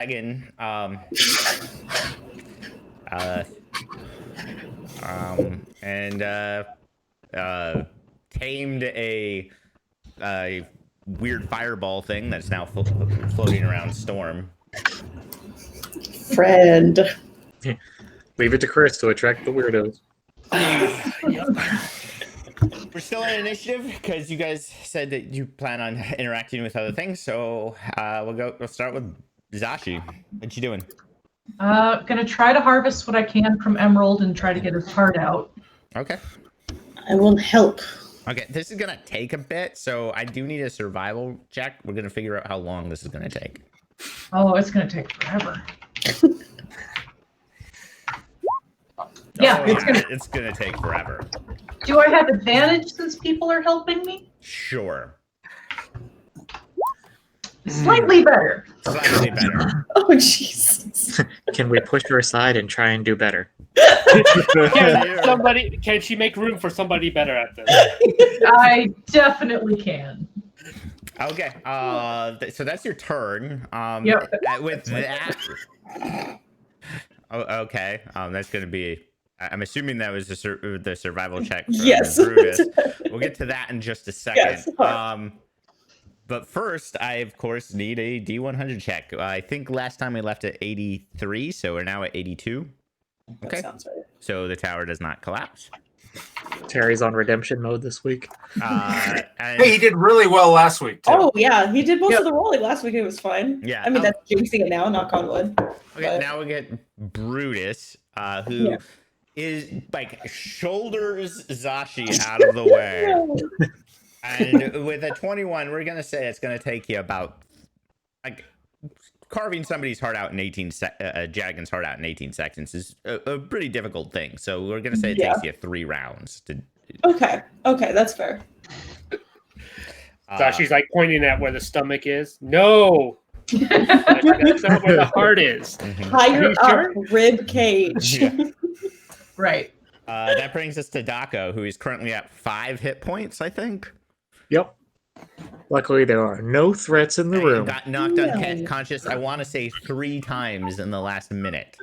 dragon uh, and tamed a weird fireball thing that's now floating around Storm. Friend. Leave it to Chris to attract the weirdos. We're still in initiative because you guys said that you plan on interacting with other things. So we'll start with Zashi. What you doing? Gonna try to harvest what I can from Emerald and try to get his heart out. Okay. I will help. Okay, this is gonna take a bit, so I do need a survival check. We're gonna figure out how long this is gonna take. Oh, it's gonna take forever. Yeah, it's gonna take forever. Do I have advantage since people are helping me? Sure. Slightly better. Slightly better. Oh, Jesus. Can we push her aside and try and do better? Can she make room for somebody better at this? I definitely can. Okay. So that's your turn. Yep. With that. Oh, okay. That's gonna be. I'm assuming that was the survival check. From Yes. Brutus. We'll get to that in just a second. Yes. But first, I of course need a D100 check. I think last time we left at 83, so we're now at 82. Okay. That sounds right. So the tower does not collapse. Terry's on redemption mode this week. And, Hey, he did really well last week, too. Oh, yeah. He did most of the rolling last week. It was fine. Yeah. I mean, that's jinxing it now, knock on wood. Okay, now we get Brutus, who is like shoulders Zashi out of the way. And with a 21, we're gonna say it's gonna take you about like carving somebody's heart out in 18 dragon's heart out in 18 seconds is a pretty difficult thing. So we're gonna say it takes you 3 rounds to. Okay, that's fair. So she's like pointing at where the stomach is. No, that's not where the heart is. Higher up rib cage. Yeah. Right. That brings us to Dako, who is currently at 5 hit points, I think. Yep. Luckily, there are no threats in the room. Got knocked unconscious, I want to say 3 times in the last minute.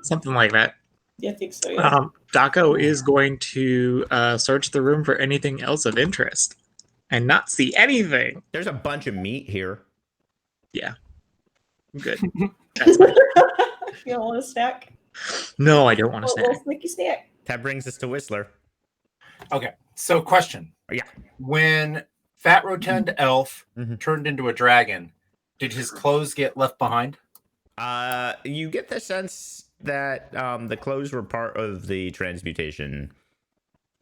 Something like that. Yeah, I think so, yeah. Dako is going to search the room for anything else of interest and not see anything. There's a bunch of meat here. Yeah. Good. That's fine. You don't want a snack? No, I don't want to A snack. little sneaky snack. That brings us to Whistler. Okay, so question. Yeah. When Fat Rotund Elf turned into a dragon, did his clothes get left behind? You get the sense that the clothes were part of the transmutation.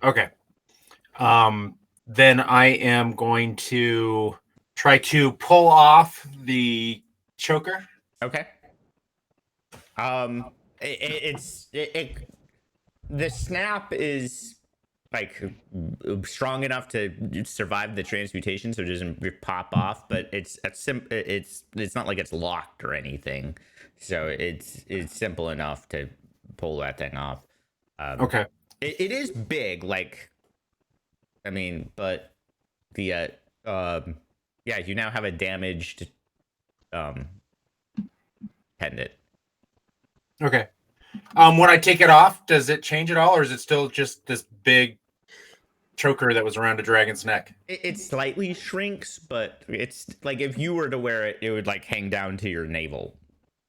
Okay. Then I am going to try to pull off the choker. Okay. The snap is like strong enough to survive the transmutation, so it doesn't pop off. But it's not like it's locked or anything, so it's simple enough to pull that thing off. Okay. It is big, like, I mean, but the you now have a damaged pendant. Okay. When I take it off, does it change at all, or is it still just this big choker that was around a dragon's neck? It slightly shrinks, but it's like if you were to wear it, it would like hang down to your navel.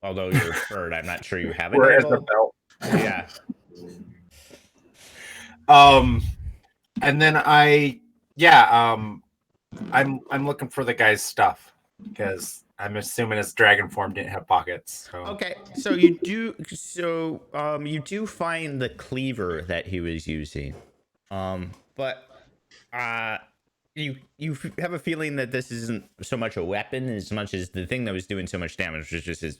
Although you're a bird, I'm not sure you have a Whereas navel. the belt. Yeah. And then I'm looking for the guy's stuff because I'm assuming his dragon form didn't have pockets. So. Okay, so you do find the cleaver that he was using, but you have a feeling that this isn't so much a weapon as much as the thing that was doing so much damage was just his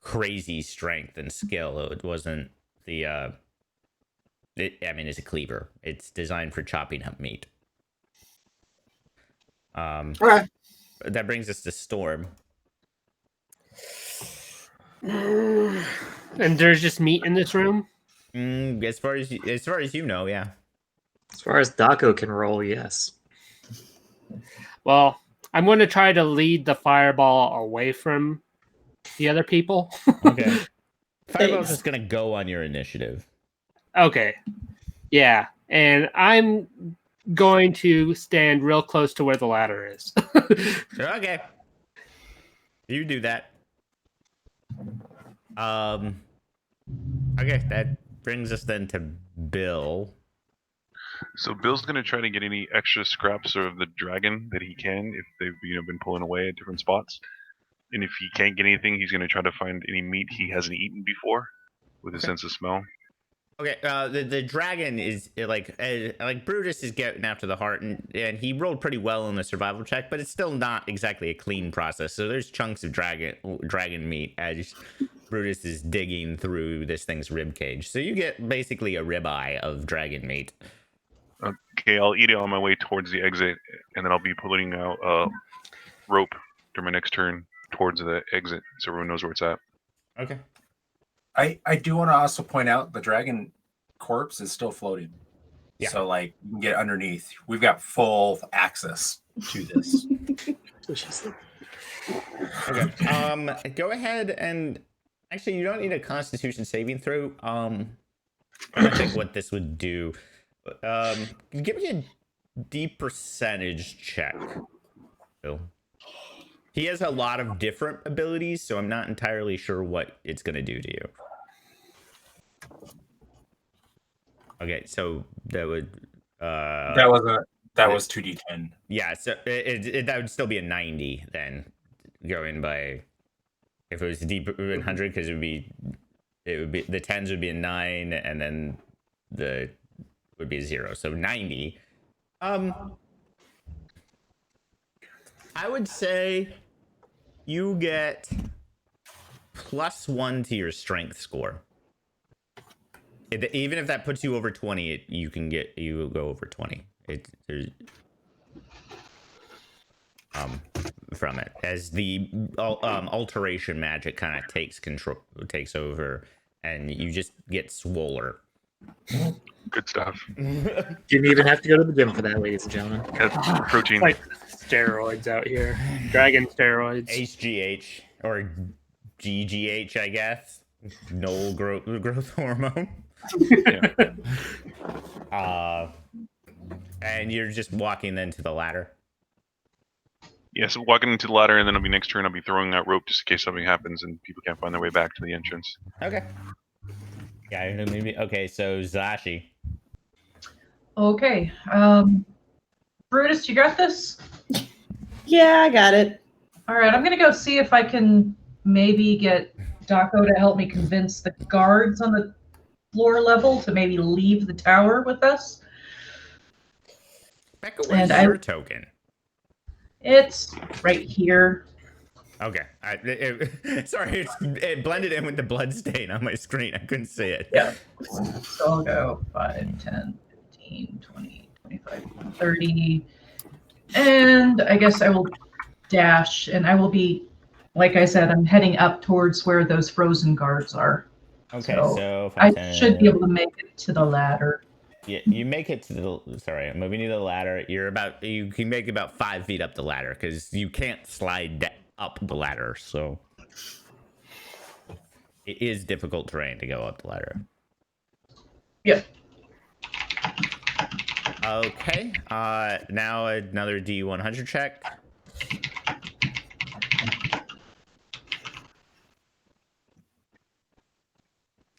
crazy strength and skill. It wasn't the it's a cleaver. It's designed for chopping up meat. Okay. That brings us to Storm. And there's just meat in this room? As far as you know, yeah. As far as Dako can roll, yes. Well, I'm going to try to lead the fireball away from the other people. Okay. Fireball's Thanks. just gonna go on your initiative. Okay. Yeah, and I'm going to stand real close to where the ladder is. Okay. You do that. Okay, that brings us then to Bill. So Bill's gonna try to get any extra scraps of the dragon that he can if they've been pulling away at different spots. And if he can't get anything, he's gonna try to find any meat he hasn't eaten before with his sense of smell. Okay, the dragon is like Brutus is getting after the heart, and he rolled pretty well in the survival check, but it's still not exactly a clean process. So there's chunks of dragon meat as Brutus is digging through this thing's rib cage. So you get basically a ribeye of dragon meat. Okay, I'll eat it on my way towards the exit, and then I'll be pulling out rope during my next turn towards the exit, so everyone knows where it's at. Okay. I do want to also point out the dragon corpse is still floating. Yeah. So like you can get underneath. We've got full access to this. Okay. Go ahead and actually you don't need a Constitution saving throw. I think what this would do. Give me a D percentage check, Bill. He has a lot of different abilities, so I'm not entirely sure what it's going to do to you. Okay, so that would that was 2d10. Yeah, so that would still be a 90 then, going by if it was a deep 100, because it would be the 10s would be a 9, and then the would be a 0, so 90. I would say you get +1 to your strength score. Even if that puts you over 20, you will go over 20. From it, as the alteration magic kind of takes over, and you just get swoller. Good stuff. Didn't even have to go to the gym for that, ladies and gentlemen. That's protein. It's like steroids out here. Dragon steroids. HGH or GGH, I guess. Null growth hormone. And you're just walking then to the ladder. Yeah, so walking into the ladder, and then next turn I'll be throwing out rope just in case something happens and people can't find their way back to the entrance. Okay. Yeah, maybe. Okay, so Zashi. Okay. Brutus, you got this? Yeah, I got it. All right, I'm going to go see if I can maybe get Daco to help me convince the guards on the floor level to maybe leave the tower with us. Becca, where's your token? It's right here. Okay. Sorry, it blended in with the blood stain on my screen. I couldn't see it. Yeah. So I'll go 5, 10, 15, 20, 25, 30. And I guess I will dash, and I will be, like I said, I'm heading up towards where those frozen guards are. Okay, so I should be able to make it to the ladder. Yeah, you make it to the. Sorry, I'm moving you to the ladder. You can make about 5 feet up the ladder because you can't slide up the ladder. So it is difficult terrain to go up the ladder. Yep. Okay. Now another D100 check.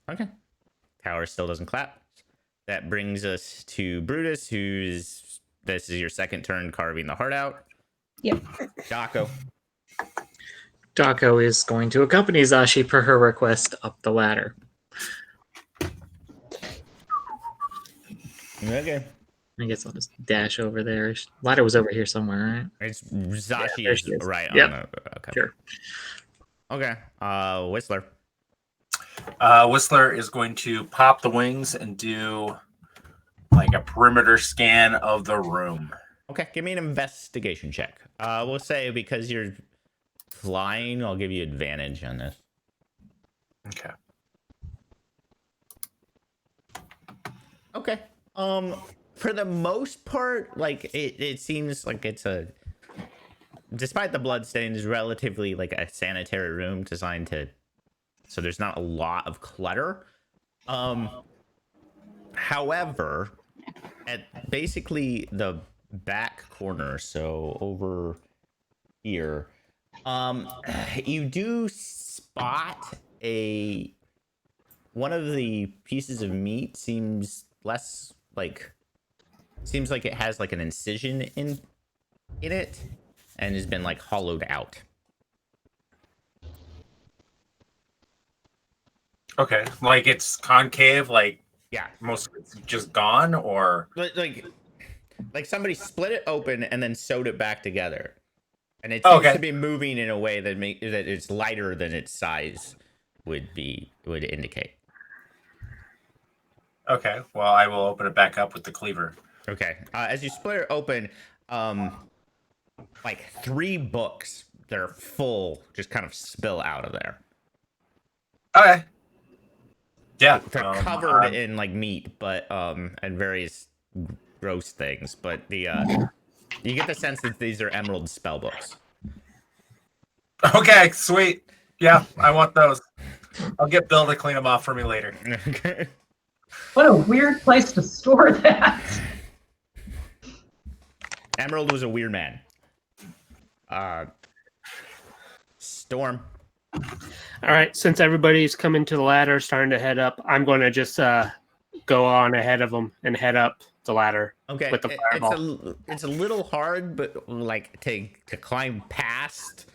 Okay. Tower still doesn't clap. That brings us to Brutus, this is your second turn carving the heart out. Yep. Daco is going to accompany Zashi per her request up the ladder. Okay. I guess I'll just dash over there. Ladder was over here somewhere, right? It's Zashi Yeah, is right on the. Okay. Sure. Okay. Whistler. Whistler is going to pop the wings and do like a perimeter scan of the room. Okay, give me an investigation check. We'll say because you're flying, I'll give you advantage on this. Okay. Okay. For the most part, like it seems like it's despite the blood stain, is relatively like a sanitary room designed to, so there's not a lot of clutter. However, at basically the back corner, so over here, you do spot one of the pieces of meat seems like it has like an incision in it and has been like hollowed out. Okay, like it's concave, like Yeah, most of it's just gone, or like somebody split it open and then sewed it back together, and it Oh, seems okay. to be moving in a way that that it's lighter than its size would indicate. Okay, well, I will open it back up with the cleaver. Okay, as you split it open, like 3 books that are full just kind of spill out of there. Okay. Yeah, They're covered in like meat, but and various gross things. But the you get the sense that these are emerald spell books. Okay, sweet. Yeah, I want those. I'll get Bill to clean them off for me later. What a weird place to store that. Emerald was a weird man. Storm. All right, since everybody's coming to the ladder, starting to head up, I'm going to just go on ahead of them and head up the ladder. Okay, with the fireball. it's a little hard, but like to climb past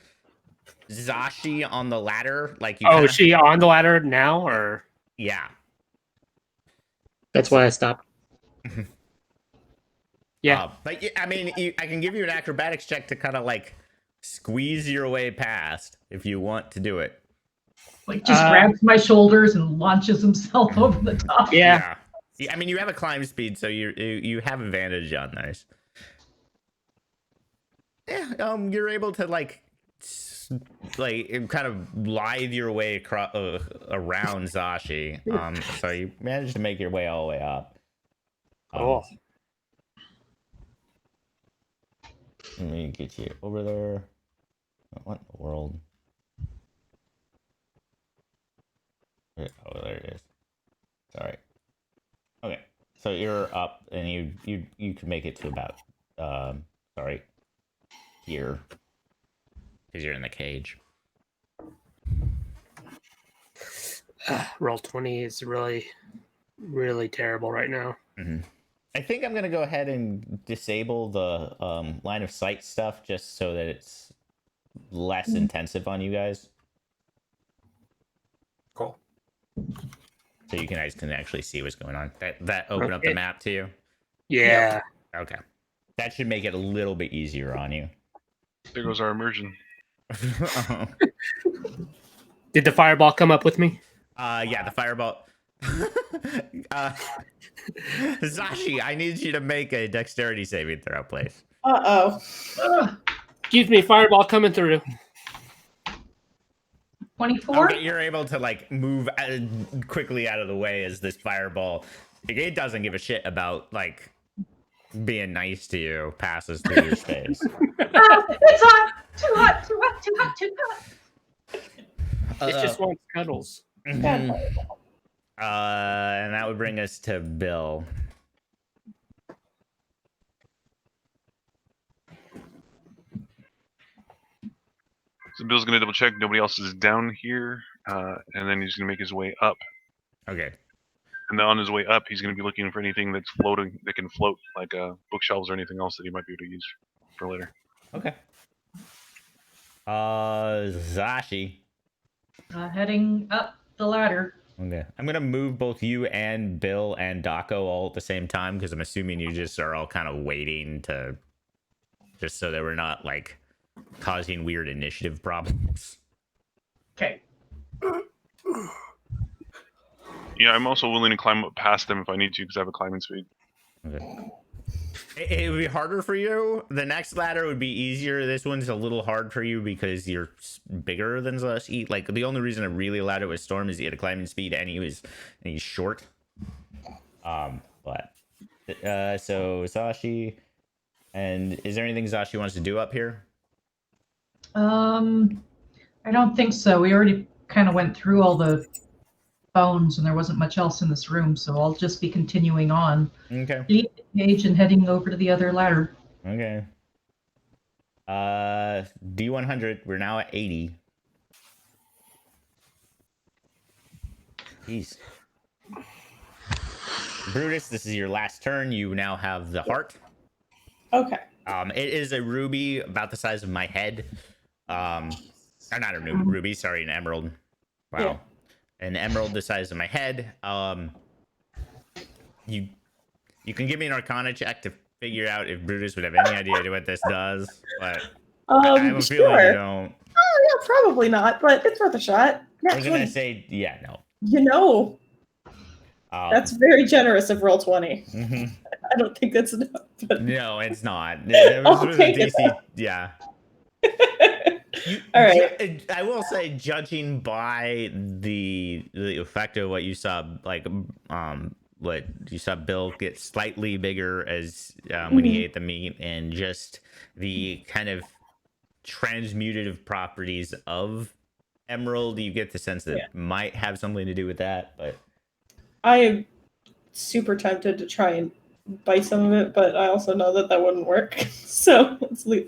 Zashi on the ladder, like you. Oh, is she on the ladder now, or? Yeah. That's why I stopped. Yeah. But I mean, I can give you an acrobatics check to kind of like squeeze your way past if you want to do it. Like just grabs my shoulders and launches himself over the top. Yeah. I mean, you have a climb speed, so you have advantage on those. Yeah. You're able to like kind of lithe your way across around Zashi. So you managed to make your way all the way up. Cool. Let me get you over there. What in the world? Oh, there it is. Sorry. Okay, so you're up, and you can make it to about here, because you're in the cage. Roll 20 is really, really terrible right now. Mm-hmm. I think I'm gonna go ahead and disable the line of sight stuff just so that it's less intensive on you guys. Cool. So you guys can actually see what's going on. That open up the map to you? Yeah. Okay. That should make it a little bit easier on you. There goes our immersion. Did the fireball come up with me? Yeah, the fireball. Zashi, I need you to make a dexterity saving throw, please. Uh-oh. Excuse me, fireball coming through. 24? Okay, you're able to like move quickly out of the way as this fireball. It doesn't give a shit about like being nice to you. Passes through your space. It's hot! Too hot! Too hot! Too hot! Too hot! It just wants cuddles. Mhm. And that would bring us to Bill. So Bill's gonna double check nobody else is down here, and then he's gonna make his way up. Okay. And then on his way up, he's gonna be looking for anything that's floating, that can float, like bookshelves or anything else that he might be able to use for later. Okay. Zashi. Heading up the ladder. Okay. I'm gonna move both you and Bill and Daco all at the same time because I'm assuming you just are all kind of waiting to, just so that we're not like causing weird initiative problems. Okay. Yeah, I'm also willing to climb up past them if I need to because I have a climbing speed. Okay. It would be harder for you. The next ladder would be easier. This one's a little hard for you because you're bigger than Zashi. Like the only reason I really allowed it with Storm is he had a climbing speed and he's short. But so Zashi, and is there anything Zashi wants to do up here? I don't think so. We already kind of went through all the bones, and there wasn't much else in this room, so I'll just be continuing on. Okay. Leave the cage and heading over to the other ladder. Okay. D100. We're now at 80. Jeez. Brutus, this is your last turn. You now have the heart. Okay. It is a ruby about the size of my head. Or not a ruby, sorry, an emerald. Wow. Yeah. An emerald the size of my head. You can give me an arcana check to figure out if Brutus would have any idea what this does, but I have a feeling you Sure. don't. Oh, yeah, probably not, but it's worth a shot. I was gonna say, yeah, no. You know, that's very generous of Roll20. mhm. I don't think that's enough. But... No, it's not. It was with a take it DC. Yeah. All right. I will say, judging by the effect of what you saw, like what you saw Bill get slightly bigger as when he ate the meat, and just the kind of transmutative properties of emerald, you get the sense that it might have something to do with that. But I am super tempted to try and bite some of it, but I also know that that wouldn't work. So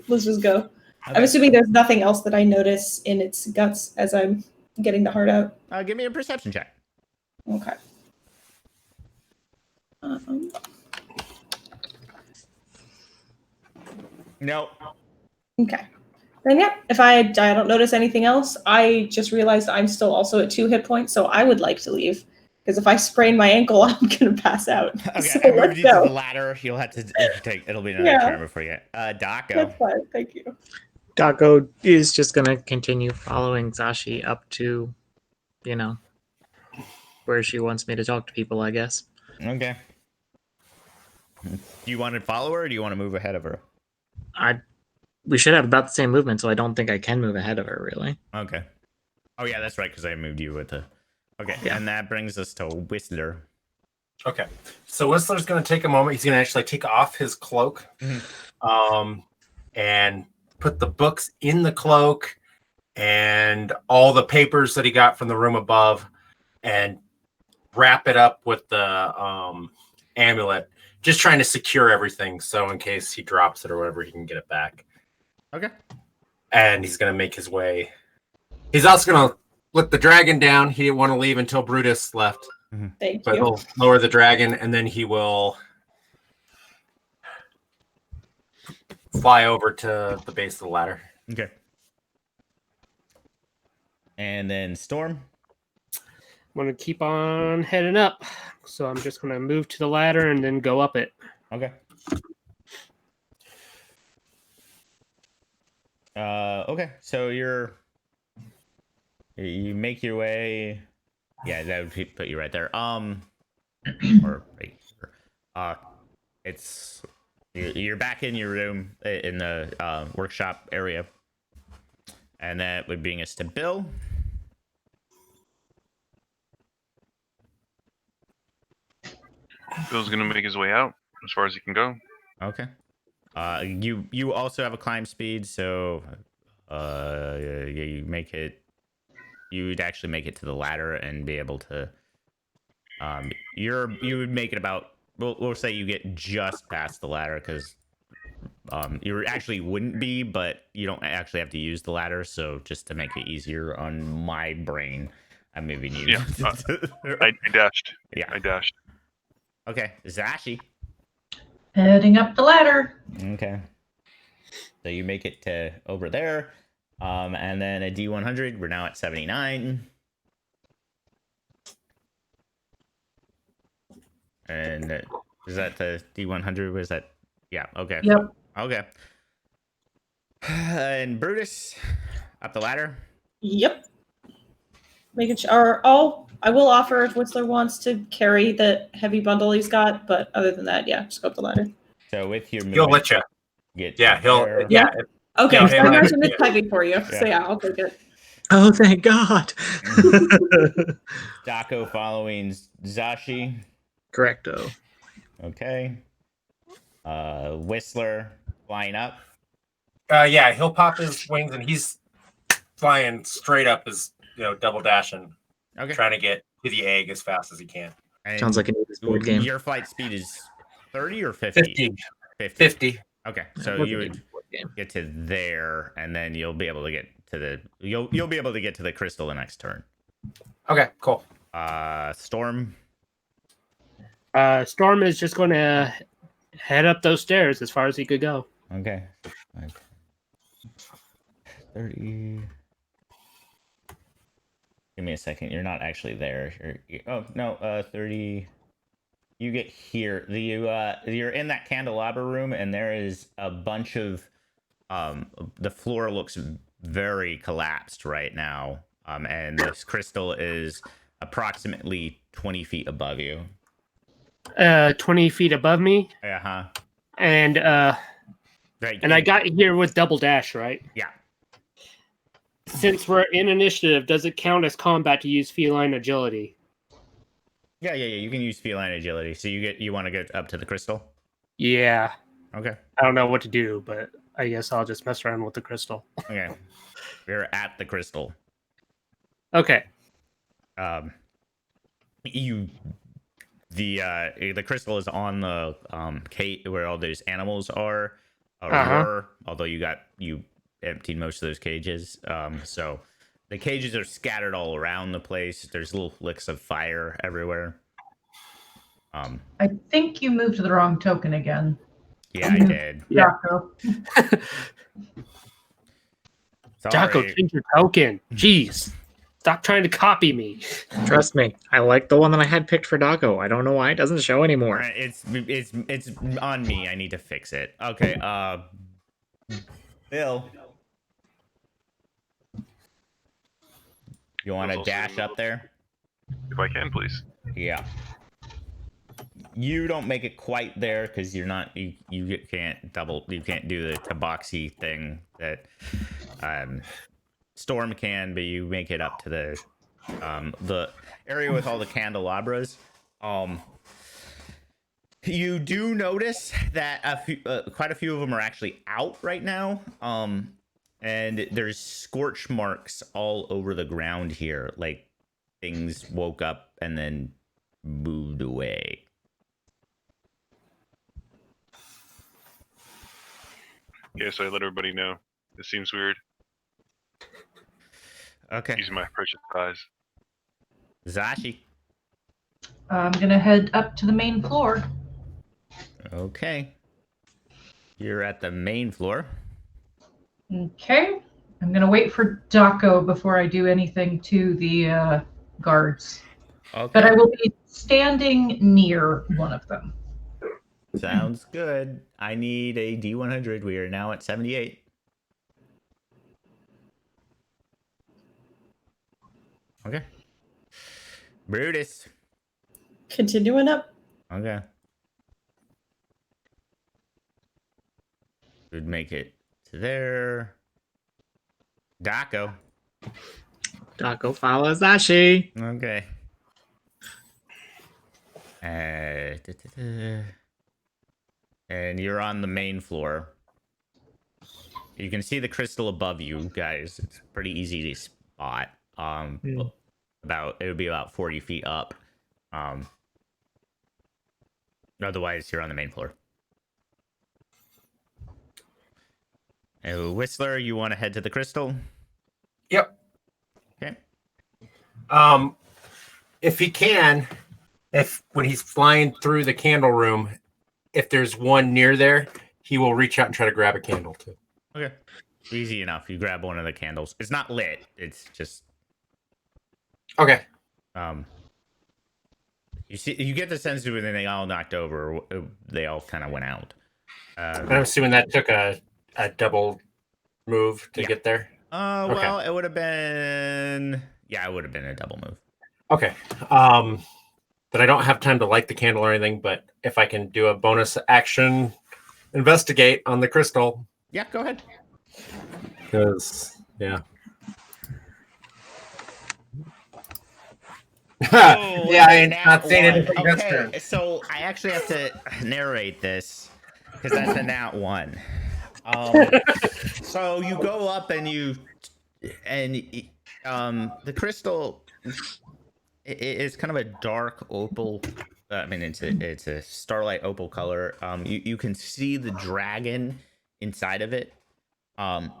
let's just go. okay. I'm assuming there's nothing else that I notice in its guts as I'm getting the heart out. Give me a perception check. Okay. No. Okay. Then yeah, if I don't notice anything else, I just realized I'm still also at 2 hit points, so I would like to leave. Because if I sprain my ankle, I'm gonna pass out. Okay, So I moved let's you to go. the ladder. You'll have to take. It'll be another turn before you get. Daco. That's fine. Thank you. Daco is just gonna continue following Zashi up to, where she wants me to talk to people, I guess. Okay. Do you want to follow her, or do you want to move ahead of her? We should have about the same movement, so I don't think I can move ahead of her, really. Okay. Oh yeah, that's right, because I moved you with the. Okay, Yeah. and that brings us to Whistler. Okay, so Whistler's going to take a moment. He's going to actually take off his cloak, and put the books in the cloak and all the papers that he got from the room above, and wrap it up with the amulet. Just trying to secure everything, so in case he drops it or whatever, he can get it back. Okay. And he's going to make his way. He's also going to let the dragon down. He didn't want to leave until Brutus left. Thank But you. he'll lower the dragon, and then he will fly over to the base of the ladder. Okay. And then Storm. I'm going to keep on heading up. So I'm just going to move to the ladder and then go up it. Okay. Okay. So you make your way. Yeah, that would put you right there. Or right here. It's you're back in your room in the workshop area, and that would bring us to Bill. Bill's gonna make his way out as far as he can go. Okay. You also have a climb speed, so you make it. You would actually make it to the ladder and be able to. You would make it about. We'll say you get just past the ladder, because you actually wouldn't be, but you don't actually have to use the ladder. So just to make it easier on my brain, I'm moving you. Yeah, I dashed. Yeah. I dashed. Okay, Zashi. Heading up the ladder. Okay. So you make it to over there. And then a D100. We're now at 79. And is that the D100? Was that? Yeah. Okay. Yep. Okay. And Brutus up the ladder. Yep. Making sure. I will offer if Whistler wants to carry the heavy bundle he's got, but other than that, yeah, just go up the ladder. So with your movement, He'll let you. get Yeah, he'll. there. Yeah. Okay, Yeah, so I yeah, mentioned this yeah. typing for you. Yeah. So yeah, I'll take it. Oh, thank God. Daco following Zashi. Yeah, he'll pop his wings and he's flying straight up, as double dashing, Okay. trying to get to the egg as fast as he can. And Sounds like an 80s board game. Your flight speed is 30 or 50? 50. 50. 50. Okay, so Board you game, would board game. get to there, and then you'll be able to get to the you'll be able to get to the crystal the next turn. Okay, cool. Storm. Storm is just going to head up those stairs as far as he could go. Okay. 30. Give me a second. You're not actually there. Oh no. 30. You get here. You're in that candelabra room, and there is a bunch of the floor looks very collapsed right now. And this crystal is approximately 20 feet above you. 20 feet above me, Uh-huh. and Right. I got here with double dash, right? Yeah. Since we're in initiative, does it count as combat to use feline agility? Yeah. You can use feline agility. So you want to get up to the crystal? Yeah. Okay. I don't know what to do, but I guess I'll just mess around with the crystal. Okay. We're at the crystal. Okay. The crystal is on the cage where all those animals are, or were, although you emptied most of those cages. So the cages are scattered all around the place. There's little flicks of fire everywhere. I think you moved the wrong token again. Yeah, I did. Yeah. Daco. Jocko, Sorry. change your token. Jeez. Stop trying to copy me. Trust me, I like the one that I had picked for Daco. I don't know why it doesn't show anymore. It's on me. I need to fix it. Okay. Bill, you want to Bill's also dash up there? If I can, please. Yeah. You don't make it quite there because you can't do the tabaxi thing that Storm can, but you make it up to the area with all the candelabras. You do notice that quite a few of them are actually out right now. And there's scorch marks all over the ground here, like things woke up and then moved away. Yeah, so I let everybody know. This seems weird. Okay. Using my precious eyes. Zashi. I'm gonna head up to the main floor. Okay. You're at the main floor. Okay. I'm gonna wait for Daco before I do anything to the guards. Okay. But I will be standing near one of them. Sounds good. I need a D100. We are now at 78. Okay. Brutus. Continuing up. Okay. Would make it to there. Daco. Daco follows Zashi. Okay. And you're on the main floor. You can see the crystal above you guys. It's pretty easy to spot. It would be about 40 feet up. Otherwise, you're on the main floor. Whistler, you want to head to the crystal? Yep. Okay. If he can, when he's flying through the candle room, if there's one near there, he will reach out and try to grab a candle too. Okay. Easy enough. You grab one of the candles. It's not lit. It's just Okay. You get the sense that when they all knocked over, they all kind of went out. I'm assuming that took a double move to get there. Well, it would have been it would have been a double move. Okay. But I don't have time to light the candle or anything, but if I can do a bonus action investigate on the crystal. Yeah, go ahead. Because yeah. Oh, yeah, I ain't nat not saying one. anything this Okay, turn. so I actually have to narrate this because that's a nat 1. So you go up and the crystal is kind of a dark opal. I mean, it's a starlight opal color. You can see the dragon inside of it. And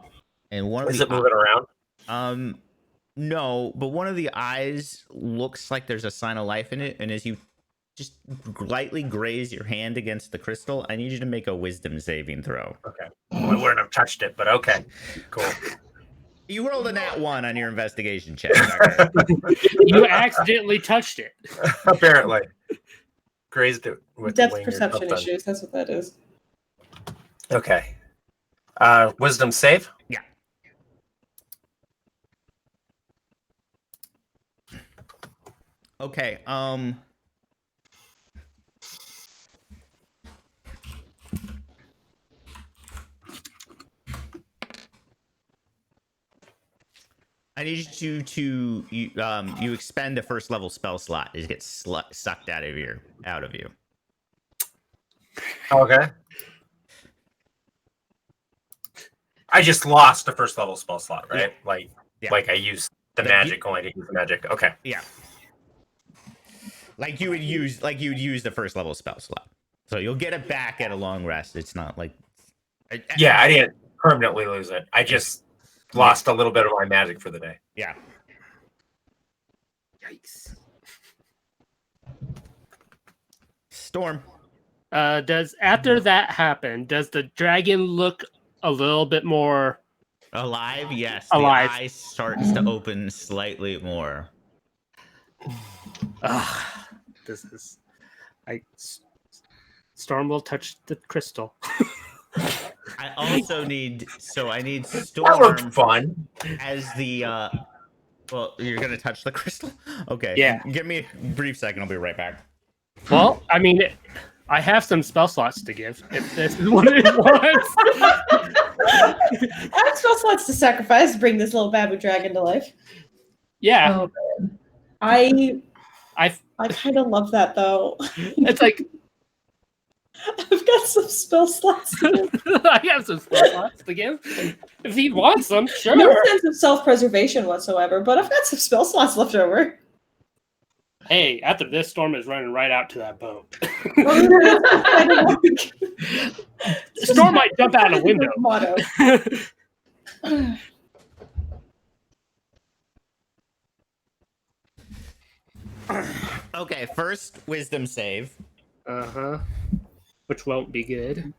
one of Is the it moving around? no, but one of the eyes looks like there's a sign of life in it, and as you just lightly graze your hand against the crystal, I need you to make a wisdom saving throw. Okay. Well, I wouldn't have touched it, but okay. Cool. You rolled a nat 1 on your investigation check. You accidentally touched it. Apparently. Grazed it with the Depth wing or perception something. issues. That's what that is. Okay. Wisdom save? Yeah. Okay. I need you to you expend a first level spell slot. It gets sucked out of you. Okay. I just lost a first level spell slot, right? Yeah. Like I used the magic only to use the magic. Okay. Yeah. Like you would use the first level spell slot. So you'll get it back at a long rest. It's not like Yeah, I didn't permanently lose it. I just lost a little bit of my magic for the day. Yeah. Yikes. Storm. After that happen, does the dragon look a little bit more Alive? Yes. Alive. The eye starts to open slightly more. This is Storm will touch the crystal. I also need I need That Storm looked fun. as the well, you're gonna touch the crystal? Okay. Yeah. Give me a brief second, I'll be right back. Well, I mean, I have some spell slots to give if this is what it wants. I have spell slots to sacrifice to bring this little babu dragon to life. Yeah. Oh, man. I kind of love that though. It's like I've got some spell slots. I have some spell slots to give. If he wants them, sure. No sense of self-preservation whatsoever, but I've got some spell slots left over. Hey, after this, Storm is running right out to that boat. Storm might jump out a window. Motto. Okay, first wisdom save. Uh-huh. Which won't be good.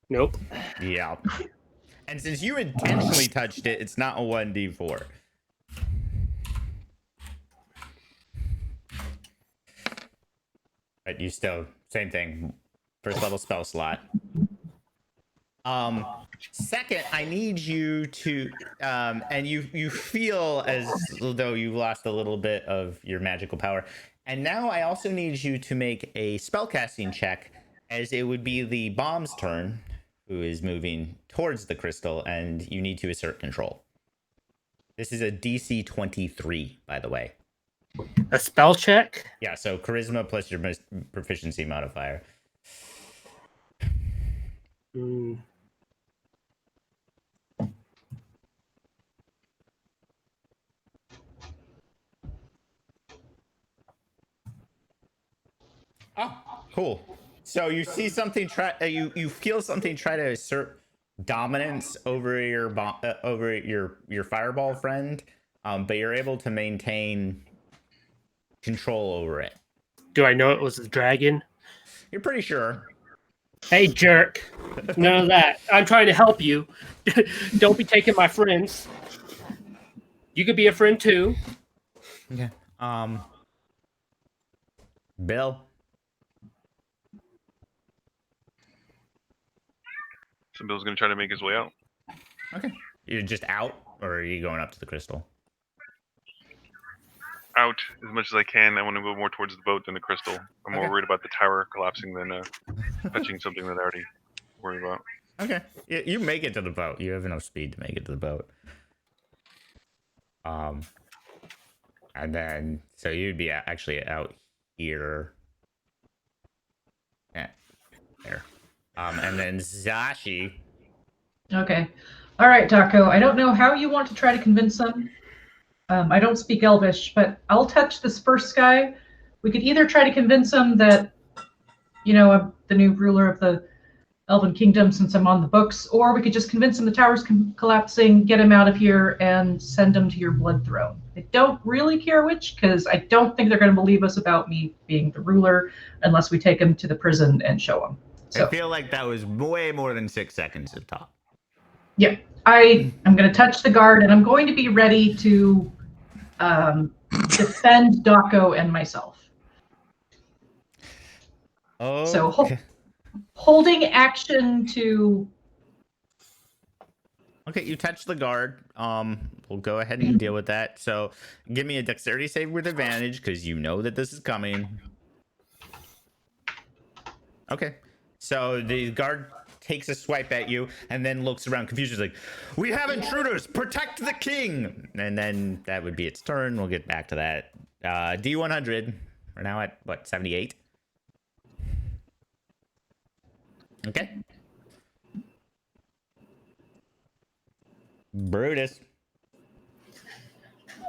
Nope. Yeah. And since you intentionally touched it, it's not a 1d4. But you still, same thing. First level spell slot. Second, I need you to and you feel as though you lost a little bit of your magical power. And now I also need you to make a spellcasting check, as it would be the bomb's turn, who is moving towards the crystal, and you need to assert control. This is a DC 23, by the way. A spell check? Yeah, so charisma plus your proficiency modifier. Mm. Oh, cool. So you see something you feel something try to assert dominance over your fireball friend, but you're able to maintain control over it. Do I know it was a dragon? You're pretty sure. Hey, jerk. None of that. I'm trying to help you. Don't be taking my friends. You could be a friend too. Okay. Bill. So Bill's gonna try to make his way out. Okay. You're just out, or are you going up to the crystal? Out as much as I can. I want to go more towards the boat than the crystal. I'm more Okay. worried about the tower collapsing than touching something that I already worried about. Okay. You make it to the boat. You have enough speed to make it to the boat. And then so you'd be actually out here. Yeah. There. And then Zashi. Okay. All right, Daco. I don't know how you want to try to convince them. I don't speak Elvish, but I'll touch this first guy. We could either try to convince him that, I'm the new ruler of the Elven Kingdom since I'm on the books, or we could just convince him the tower's collapsing, get him out of here, and send him to your blood throne. I don't really care which, because I don't think they're going to believe us about me being the ruler unless we take him to the prison and show him. So, I feel like that was way more than 6 seconds of talk. yeah, I'm going to touch the guard, and I'm going to be ready to defend Daco and myself. Oh. So holding action to. Okay, you touch the guard. We'll go ahead and deal with that. So give me a dexterity save with advantage because you know that this is coming. Okay. So the guard takes a swipe at you and then looks around confused. He's like, "We have intruders! Protect the king!" And then that would be its turn. We'll get back to that. D100. We're now at, what, 78? Okay. Brutus.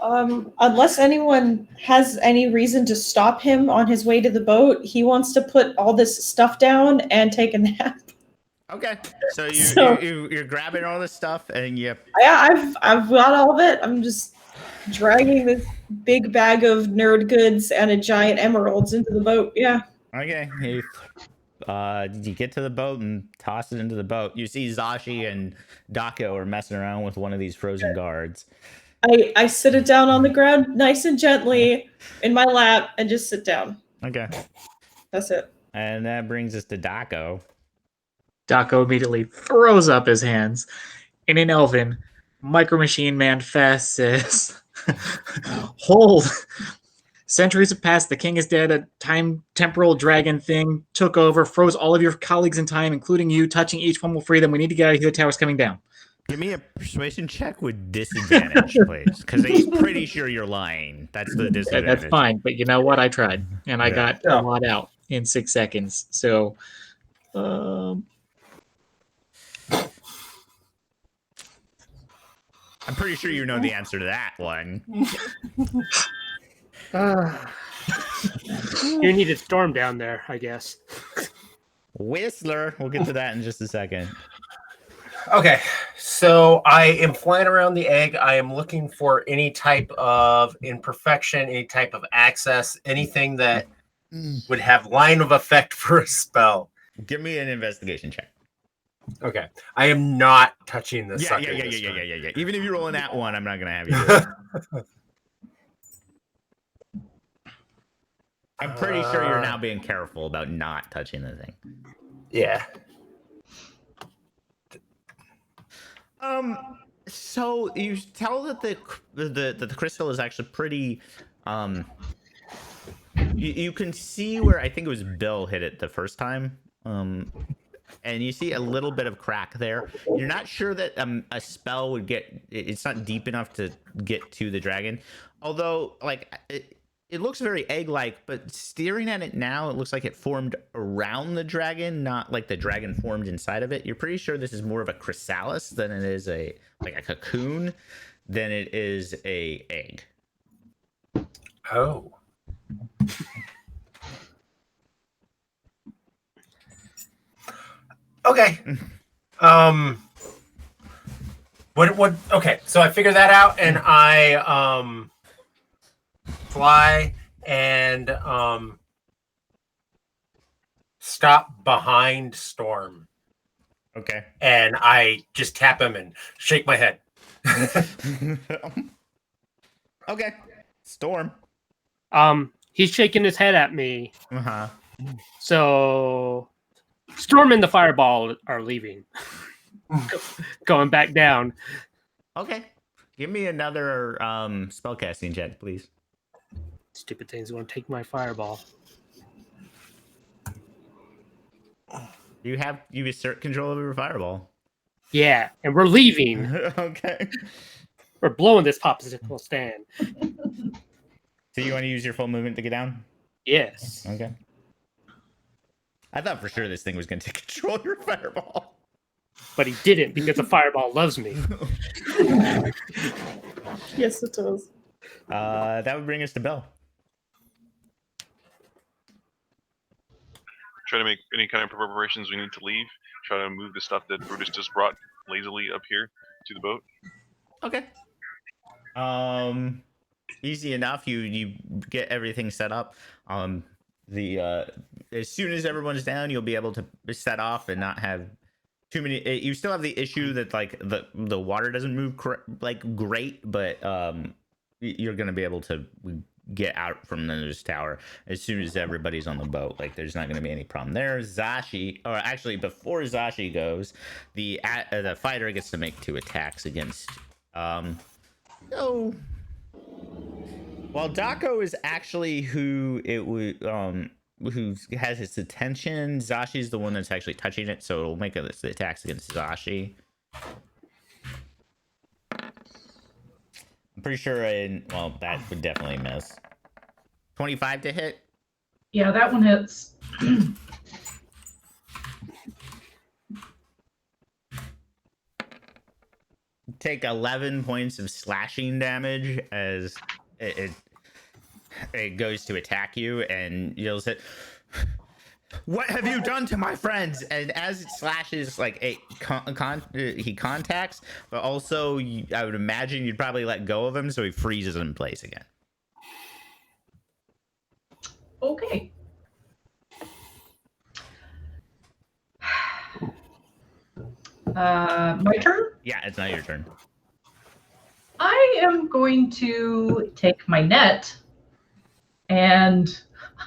Unless anyone has any reason to stop him on his way to the boat, he wants to put all this stuff down and take a nap. Okay, so So- you're grabbing all this stuff and you. Yeah, I've got all of it. I'm just dragging this big bag of nerd goods and a giant emeralds into the boat. Yeah. Okay, you get to the boat and toss it into the boat. You see Zashi and Daco are messing around with one of these frozen guards. I sit it down on the ground nice and gently in my lap and just sit down. Okay, That's it. and that brings us to Daco. Daco immediately throws up his hands. In an Elven, Micro Machine Man Fest says, "Hold. Centuries have passed. The king is dead. A time temporal dragon thing took over, froze all of your colleagues in time, including you. Touching each one will free them. We need to get out of here. The tower's coming down." Give me a persuasion check with disadvantage, please, because he's pretty sure you're lying. That's the disadvantage. That's fine, but you know what? I tried, and I Yeah. got a lot out in 6 seconds. So, I'm pretty sure you know the answer to that one. You need a storm down there, I guess. Whistler. We'll get to that in just a second. Okay, so I am flying around the egg. I am looking for any type of imperfection, any type of access, anything that would have line of effect for a spell. Give me an investigation check. Okay, I am not touching the Yeah. sucker this time. Even if you roll in that one, I'm not gonna have you do it. I'm pretty sure you're now being careful about not touching the thing. Yeah. So you tell that the crystal is actually pretty. You can see where I think it was Bill hit it the first time. And you see a little bit of crack there. You're not sure that a spell would get. It's not deep enough to get to the dragon. Although, like, it looks very egg-like, but staring at it now, it looks like it formed around the dragon, not like the dragon formed inside of it. You're pretty sure this is more of a chrysalis than it is a cocoon, than it is a egg. Oh. Okay. What okay, so I figure that out and I fly and stop behind Storm. Okay. And I just tap him and shake my head. Okay. Storm. He's shaking his head at me. Uh-huh. So Storm and the Fireball are leaving. Going back down. Okay. Give me another spellcasting check, please. Stupid thing's going to take my Fireball. You assert control over your fireball. Yeah, and we're leaving. Okay. We're blowing this popsicle stand. So you want to use your full movement to get down? Yes. Okay. I thought for sure this thing was going to control your fireball. But he didn't because the fireball loves me. Yes, it does. That would bring us to Bell. Try to make any kind of preparations we need to leave. Try to move the stuff that Brutus just brought lazily up here to the boat. Okay. Easy enough. You get everything set up. As soon as everyone's down, you'll be able to set off and not have too many. You still have the issue that like the water doesn't move great, but you're gonna be able to get out from this tower as soon as everybody's on the boat. Like there's not gonna be any problem there. Zashi, or actually before Zashi goes, the fighter gets to make 2 attacks against. So while Daco is actually who it would who has its attention, Zashi's the one that's actually touching it, so it'll make the attacks against Zashi. I'm pretty sure that would definitely miss. 25 to hit? Yeah, that one hits. Take 11 points of slashing damage as it goes to attack you, and you'll say, "What have you done to my friends?" And as it slashes, like he contacts, but also I would imagine you'd probably let go of him, so he freezes in place again. Okay. My turn? Yeah, it's not your turn. I am going to take my net and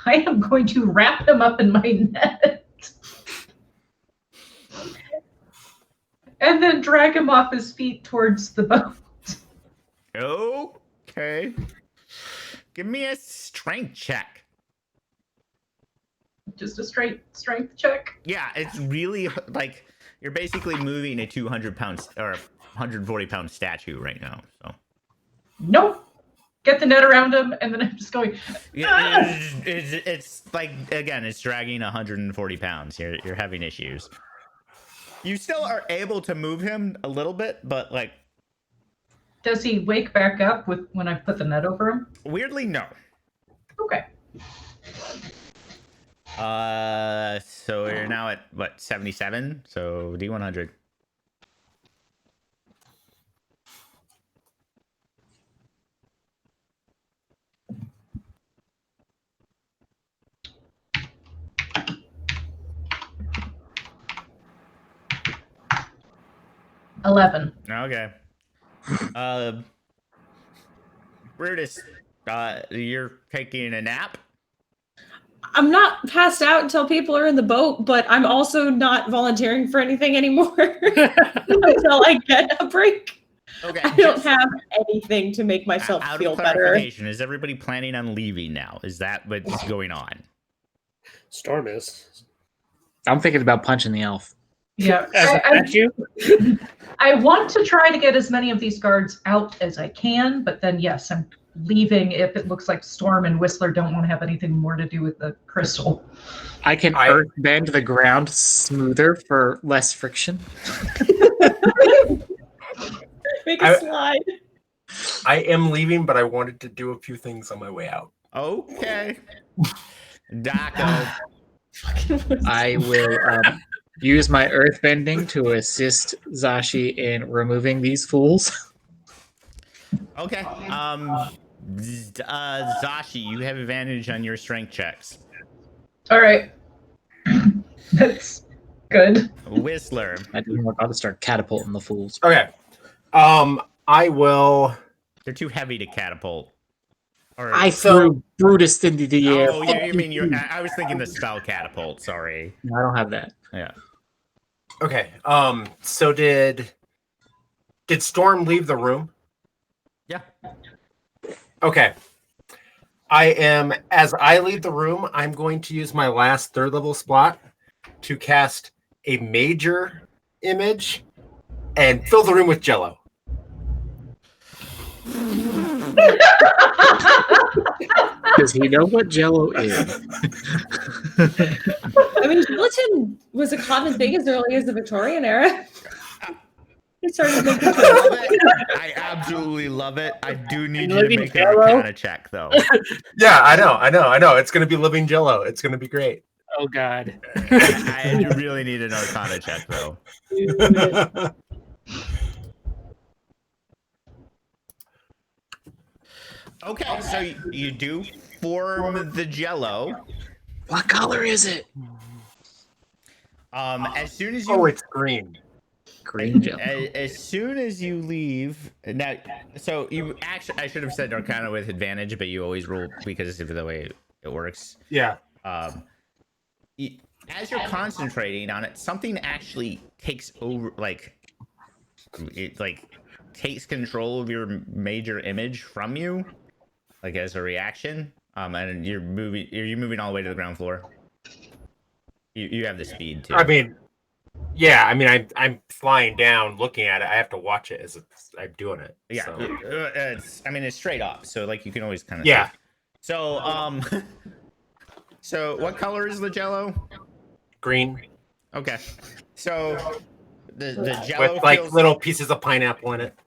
I am going to wrap him up in my net and then drag him off his feet towards the boat. Okay. Give me a strength check. Just a straight strength check. Yeah, it's really like you're basically moving a 200-pound or 140-pound statue right now. So. Nope. Get the net around him, and then I'm just going. Yeah, it's like again, it's dragging 140 pounds. You're having issues. You still are able to move him a little bit, but like. Does he wake back up when I put the net over him? Weirdly, no. Okay. So you're now at what, 77? So D100. $11. Okay. Brutus, you're taking a nap? I'm not passed out until people are in the boat, but I'm also not volunteering for anything anymore until I get a break. Okay. I don't have anything to make myself out feel of better. clarification, is everybody planning on leaving now? Is that what's going on? Storm is. I'm thinking about punching the elf. Yeah. As you? I want to try to get as many of these guards out as I can, but then yes, I'm leaving if it looks like Storm and Whistler don't want to have anything more to do with the crystal. I can earth bend the ground smoother for less friction. Make a slide. I am leaving, but I wanted to do a few things on my way out. Okay. Daco. I will use my earth bending to assist Zashi in removing these fools. Okay. Zashi, you have advantage on your strength checks. All right. That's good. Whistler. I didn't want to start catapulting the fools. Okay. I will. They're too heavy to catapult. Or... I threw Brutus into the air. Oh, yeah, you mean you're... I was thinking the spell catapult, sorry. No, I don't have that. Yeah. Okay. So did Storm leave the room? Yeah. Okay. As I leave the room, I'm going to use my last 3rd level slot to cast a major image and fill the room with Jello. Does he know what Jello is? I I mean, gelatin was a common thing as early as the Victorian era. They started making I love it. I absolutely love it. I do need you to Living make an Jello? Arcana check, though. Yeah, I know. It's gonna be living Jello. It's gonna be great. Oh God. I really need an Arcana check, though. Okay, so you do form the Jello. What color is it? As soon as you Oh, it's green. Green Jello. as soon as you leave now, so you actually I should have said Arcana with advantage, but you always roll because of the way it works. Yeah. As you're concentrating on it, something actually takes over, it takes control of your major image from you, like as a reaction. And you're moving all the way to the ground floor. You have the speed too. I mean, yeah. I mean, I'm flying down, looking at it. I have to watch it as I'm doing it. Yeah, So. it's straight up, so like you can always kind of Yeah. So so what color is the Jello? Green Okay, so the Jello with like feels, little pieces of pineapple in it.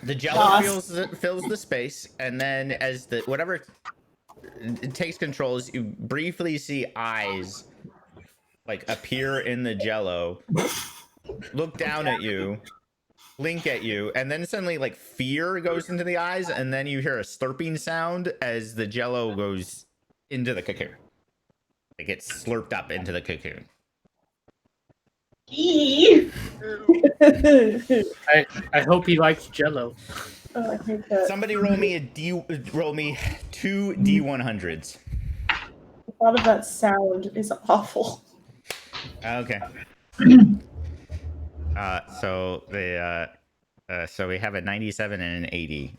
the Jello fills the space, and then as the whatever it takes controls, you briefly see eyes like appear in the Jello, look down at you, blink at you, and then suddenly like fear goes into the eyes, and then you hear a slurping sound as the Jello goes into the cocoon. It gets slurped up into the cocoon. I hope he likes Jello. Oh, I hate that. Somebody roll me two D100s. The thought of that sound is awful. Okay. So the so we have a 97 and an 80.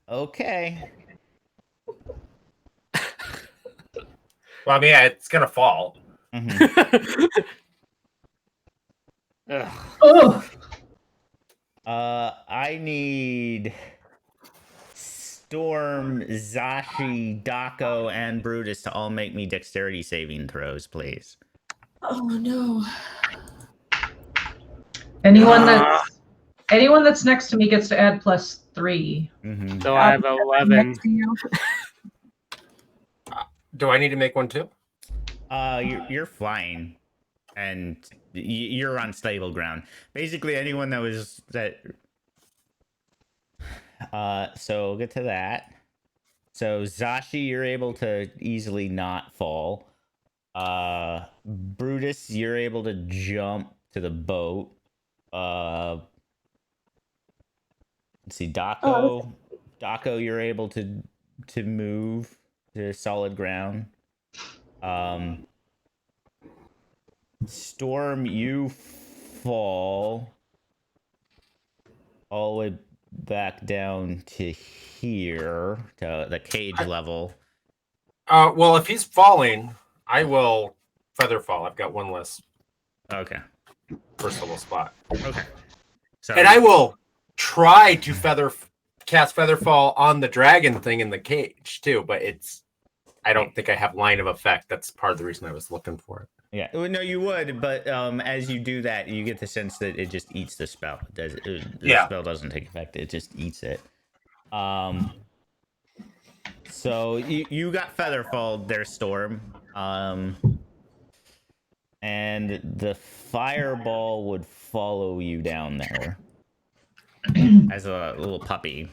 Okay. Well, I mean, yeah, it's gonna fall. Mhm. Ugh. Oh, I need Storm, Zashi, Dako, and Brutus to all make me dexterity saving throws, please. Oh no. anyone that's next to me gets to add +3. Mm-hmm. So I have 11. Next to you. Do I need to make one too? You're flying, and you're on stable ground. Basically, anyone that was that. So we'll get to that. So Zashi, you're able to easily not fall. Brutus, you're able to jump to the boat. Let's see, Dako, you're able to move to solid ground. Storm, you fall all the way back down to here, to the cage level. Well, if he's falling, I will feather fall. I've got one less Okay. first level spot, Okay. So and I will try to cast feather fall on the dragon thing in the cage too. But I don't think I have line of effect. That's part of the reason I was looking for it. yeah, well, no, you would, but as you do that, you get the sense that it just eats the spell. The spell doesn't take effect; it just eats it. So you got featherfall there, Storm. And the fireball would follow you down there as a little puppy.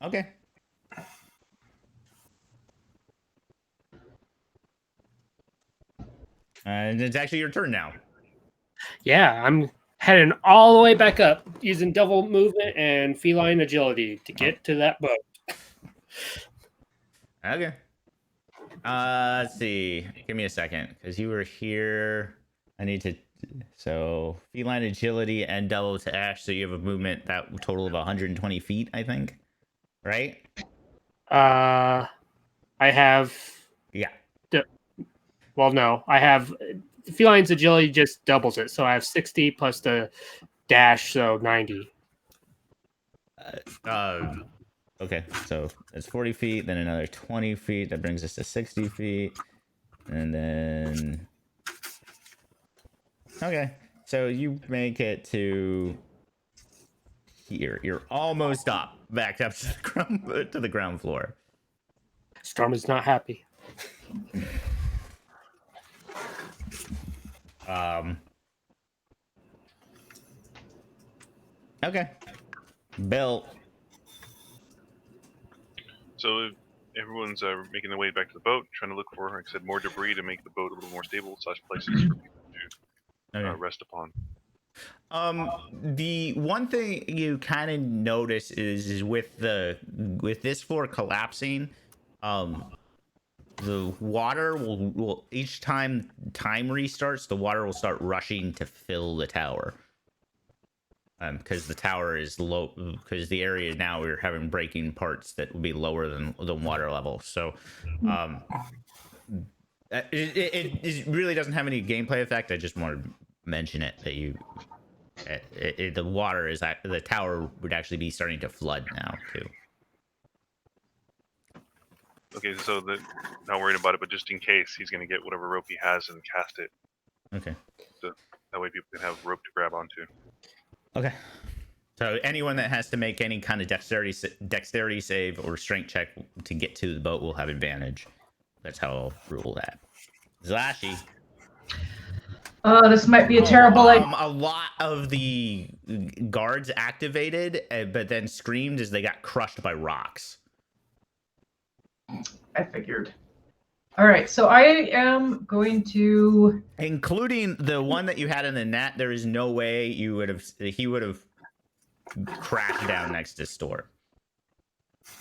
Okay. And it's actually your turn now. Yeah, I'm heading all the way back up using double movement and feline agility to get to that boat. Okay. Let's see. Give me a second, because you were here. I need to. So feline agility and double to ash. So you have a movement that total of 120 feet, I think. Right? I have. Yeah. Well, no, I have feline's agility just doubles it, so I have 60 plus the dash, so 90. Okay, so it's 40 feet, then another 20 feet. That brings us to 60 feet. And then... Okay, so you make it to here. You're almost up, back up to the ground floor. Storm is not happy. Okay. Bill. So everyone's making their way back to the boat, trying to look for, like I said, more debris to make the boat a little more stable, / places for people to rest upon. The one thing you kind of notice is with this floor collapsing, the water will each time restarts, the water will start rushing to fill the tower. Because the tower is low, because the area now we're having breaking parts that will be lower than the water level. So, it really doesn't have any gameplay effect. I just wanted to mention it that the water is the tower would actually be starting to flood now too. Okay, so not worried about it, but just in case, he's going to get whatever rope he has and cast it. Okay. So that way people can have rope to grab onto. Okay. So anyone that has to make any kind of dexterity save or strength check to get to the boat will have advantage. That's how I'll rule that. Zlashi. This might be a terrible idea. A lot of the guards activated, but then screamed as they got crushed by rocks. I figured. All right, so I am going to... Including the one that you had in the net, there is no way he would have crashed down next to Store.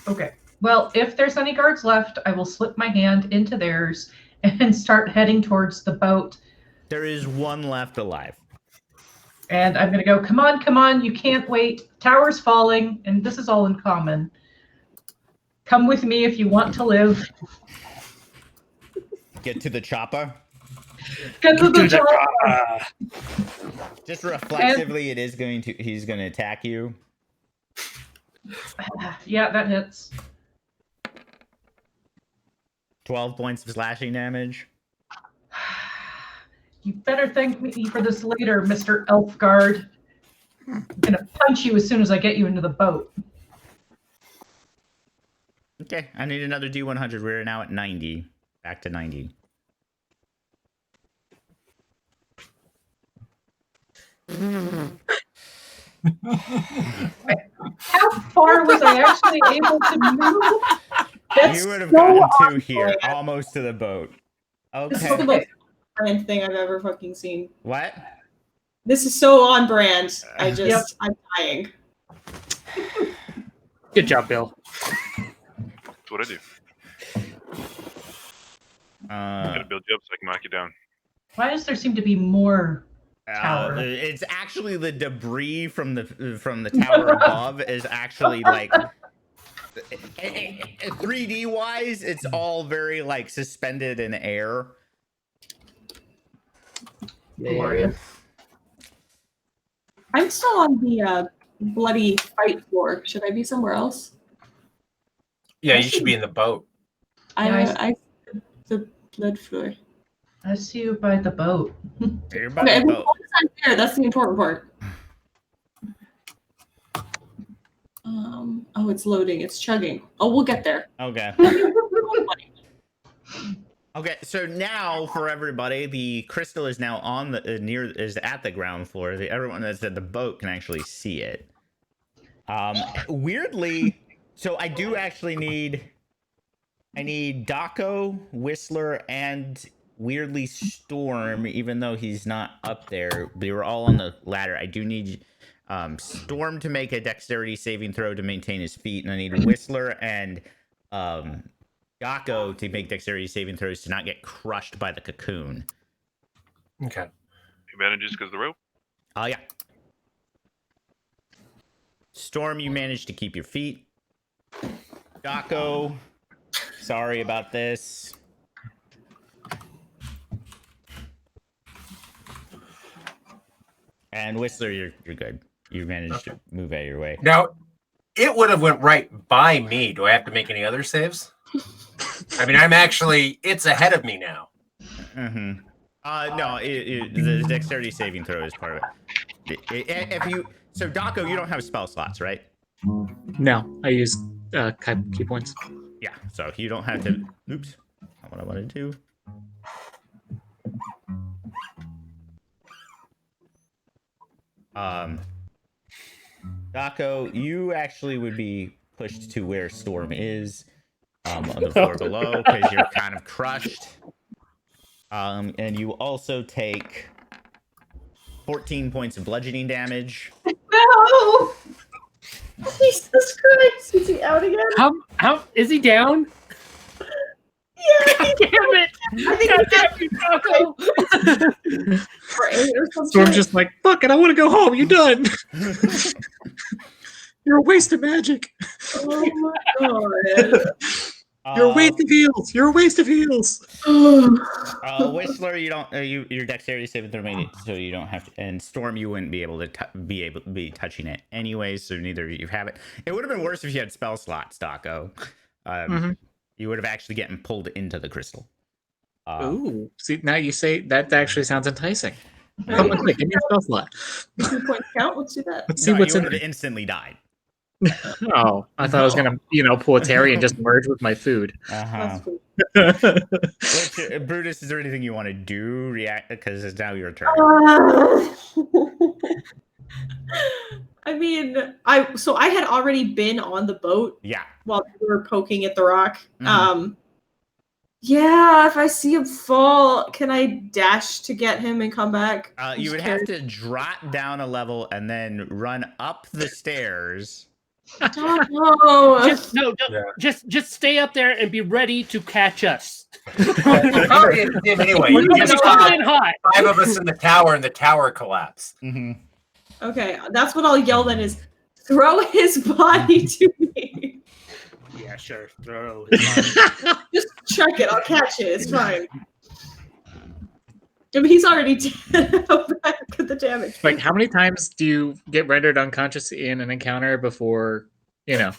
Okay. Well, if there's any guards left, I will slip my hand into theirs and start heading towards the boat. There is one left alive. And I'm going to go, come on, you can't wait. Tower's falling, and this is all in common. Come with me if you want to live. Get to the chopper. Get to the chopper. Just reflexively, he's going to attack you. Yeah, that hits. 12 points of slashing damage. You better thank me for this later, Mr. Elfguard. I'm going to punch you as soon as I get you into the boat. Okay, I need another D100. We're now at 90. Back to 90. How far was I actually able to move? You would have gotten to here, almost to the boat. This is the Okay. most brand thing I've ever fucking seen. What? This is so on brand. I'm dying. Good job, Bill. That's what I do. I'm gonna build you up so I can knock you down. Why does there seem to be more tower? It's actually the debris from the tower above is actually like 3D wise, it's all very like suspended in air. Glorious. I'm still on the bloody fight floor. Should I be somewhere else? Yeah, you should be in the boat. I the blood floor. I see you by the boat. You're by Okay, the boat. I'm there. That's the important part. Oh, it's loading. It's chugging. Oh, we'll get there. Okay. Okay, so now for everybody, the crystal is now on the is at the ground floor. Everyone that's at the boat can actually see it. Weirdly, so I do actually need Daco, Whistler, and weirdly Storm, even though he's not up there. They were all on the ladder. I do need Storm to make a dexterity saving throw to maintain his feet, and I need Whistler and Daco to make dexterity saving throws to not get crushed by the cocoon. Okay. Advantages because of the rope? Oh, yeah. Storm, you managed to keep your feet. Daco, sorry about this. And Whistler, you're good. You managed to move out of your way. Now, it would have went right by me. Do I have to make any other saves? I mean, it's ahead of me now. Mm-hmm. No, the dexterity saving throw is part of it. If you so Daco, you don't have spell slots, right? No, I use key points. Yeah, so you don't have to. Oops, not what I wanted to do. Daco, you actually would be pushed to where Storm is, on the floor below, because you're kind of crushed. And you also take 14 points of bludgeoning damage. No! Jesus Christ! Is he out again? How is he down? Yeah, God damn it! I think God he's damn you, Taco! for 8 or something. So I'm just like, fuck it, I want to go home. You're done. You're a waste of magic. Oh my god. You're a waste of heals. You're a waste of heals. Whistler, you don't. Your dexterity saving throw made it, so you don't have to. And Storm, you wouldn't be able to be touching it anyways. So neither of you have it. It would have been worse if you had spell slots, Daco. You would have actually gotten pulled into the crystal. Ooh, see, now you say that actually sounds enticing. Come on, quick, give me a spell slot. 2 points count. Let's do that. Let's see what's you in would have there. instantly died. Oh, I thought I was gonna, pull a Terry and just merge with my food. That's cool. Which, Brutus, is there anything you want to do? React, because it's now your turn. I mean, I had already been on the boat Yeah. while we were poking at the rock. Mhm. Yeah, if I see him fall, can I dash to get him and come back? You would have to drop down a level and then run up the stairs. No. Just stay up there and be ready to catch us. Probably him anyway. We're You gonna just be coming in got hot. 5 of us in the tower, and the tower collapsed. Mm-hmm. Okay, that's what I'll yell then is throw his body to me. Yeah, sure. Throw. Just check it. I'll catch it. It's fine. I mean, he's already dead. How bad could the damage be? Like, how many times do you get rendered unconscious in an encounter before, You get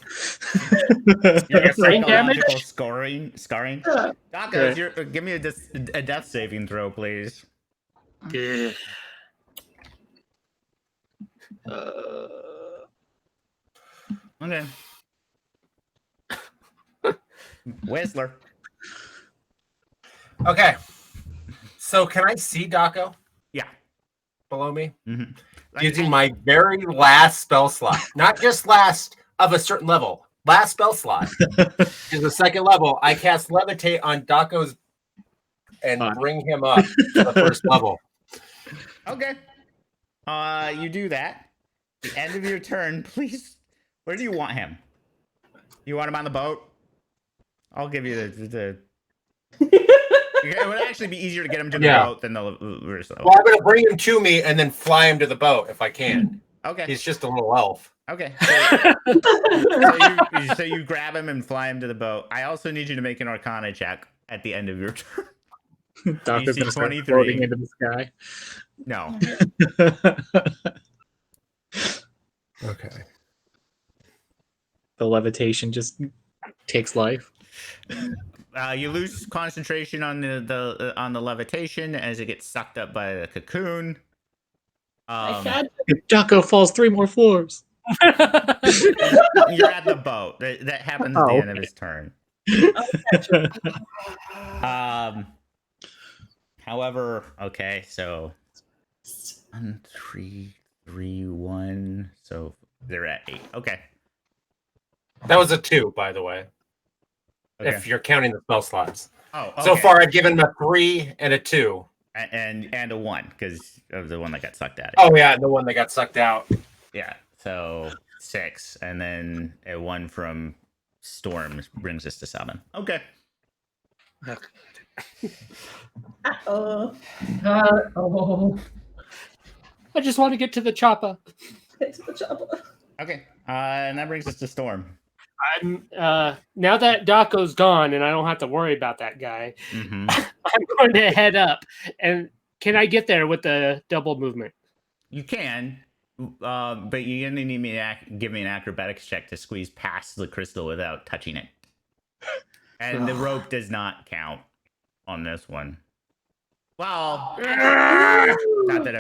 brain damage? psychological scarring. Yeah. Daco, give me a death saving throw, please. Okay. Whistler. Okay. So can I see Daco Yeah. below me? Mm-hmm. Using my very last spell slot. Not just last of a certain level. Last spell slot is the second level. I cast Levitate on Daco's and bring him up to the first level. Okay. You do that. The end of your turn, please. Where do you want him? You want him on the boat? I'll give you the It would actually be easier to get him to the boat than the reverse. Well, I'm going to bring him to me and then fly him to the boat if I can. Okay. He's just a little elf. Okay. So you grab him and fly him to the boat. I also need you to make an Arcana check at the end of your turn. Doctor's going to start 23. floating into the sky. No. Okay. The levitation just takes life. You lose concentration on the levitation as it gets sucked up by the cocoon. Daco falls 3 more floors. You're at the boat. That happens at the end of his turn. However, okay, so 1, 3, 3, 1. So they're at 8. Okay. That was a 2, by the way. Okay. If you're counting the spell slots. Oh, okay. So far, I've given him a 3 and a 2. And a 1 because of the one that got sucked out. Oh yeah, the one that got sucked out. Yeah. So 6, and then a 1 from Storm brings us to 7. Okay. Oh. I just want to get to the chopper. Okay. And that brings us to Storm. I'm now that Daco's gone and I don't have to worry about that guy. Mm-hmm. I'm going to head up. And can I get there with the double movement? You can. but you're gonna need me to give me an acrobatics check to squeeze past the crystal without touching it. And the rope does not count on this one. Well, not that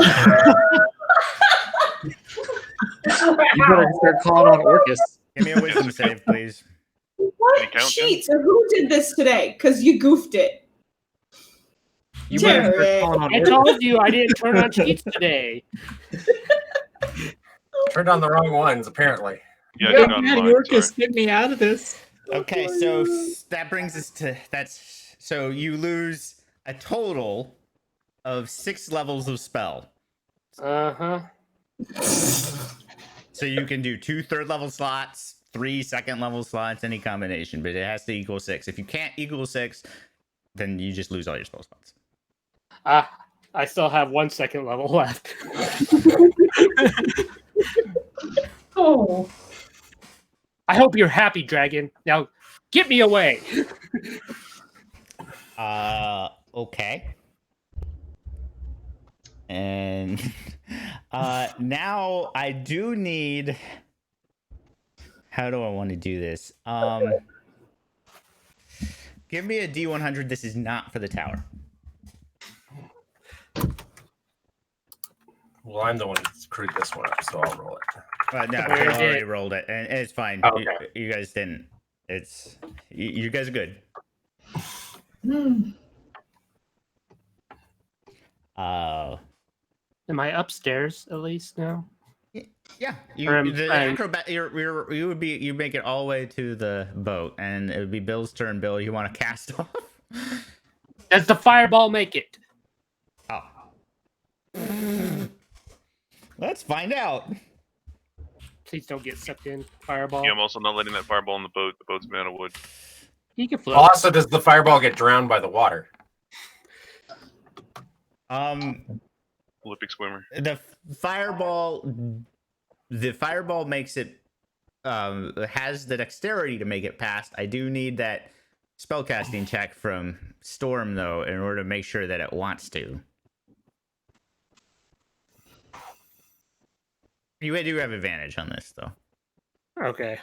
You better start calling on Orcus. Give me a wisdom save, please. What count cheats? Or who did this today? Because you goofed it. You better start Jared. calling on I Orcus. told you I didn't turn on cheats today. Turned on the wrong ones, apparently. Yeah, Big turn on Daddy mine, Orcus, sorry. get me out of this. Okay, so that brings us to so you lose a total of 6 levels of spell. Uh-huh. So you can do 2 third level slots, 3 second level slots, any combination, but it has to equal 6. If you can't equal 6, then you just lose all your spell slots. I still have 1 second level left. Oh, I hope you're happy, Dragon. Now, get me away. Okay. And now I do need. How do I want to do this? Give me a D100. This is not for the tower. Well, I'm the one that screwed this one up, so I'll roll it. No, I I already already did. rolled it, and it's fine. Okay. You guys didn't. It's you guys are good. Am I upstairs at least now? Yeah, I- acrobat. You would be. You make it all the way to the boat, and it would be Bill's turn. Bill, you want to cast off? Does the fireball make it? Oh, let's find out. Please don't get sucked in. Fireball. Yeah, I'm also not letting that fireball in the boat. The boat's made out of wood. He can float. Also, does the fireball get drowned by the water? Olympic swimmer. The fireball makes it. Has the dexterity to make it past. I do need that spellcasting check from Storm though, in order to make sure that it wants to. You do have advantage on this though. Okay.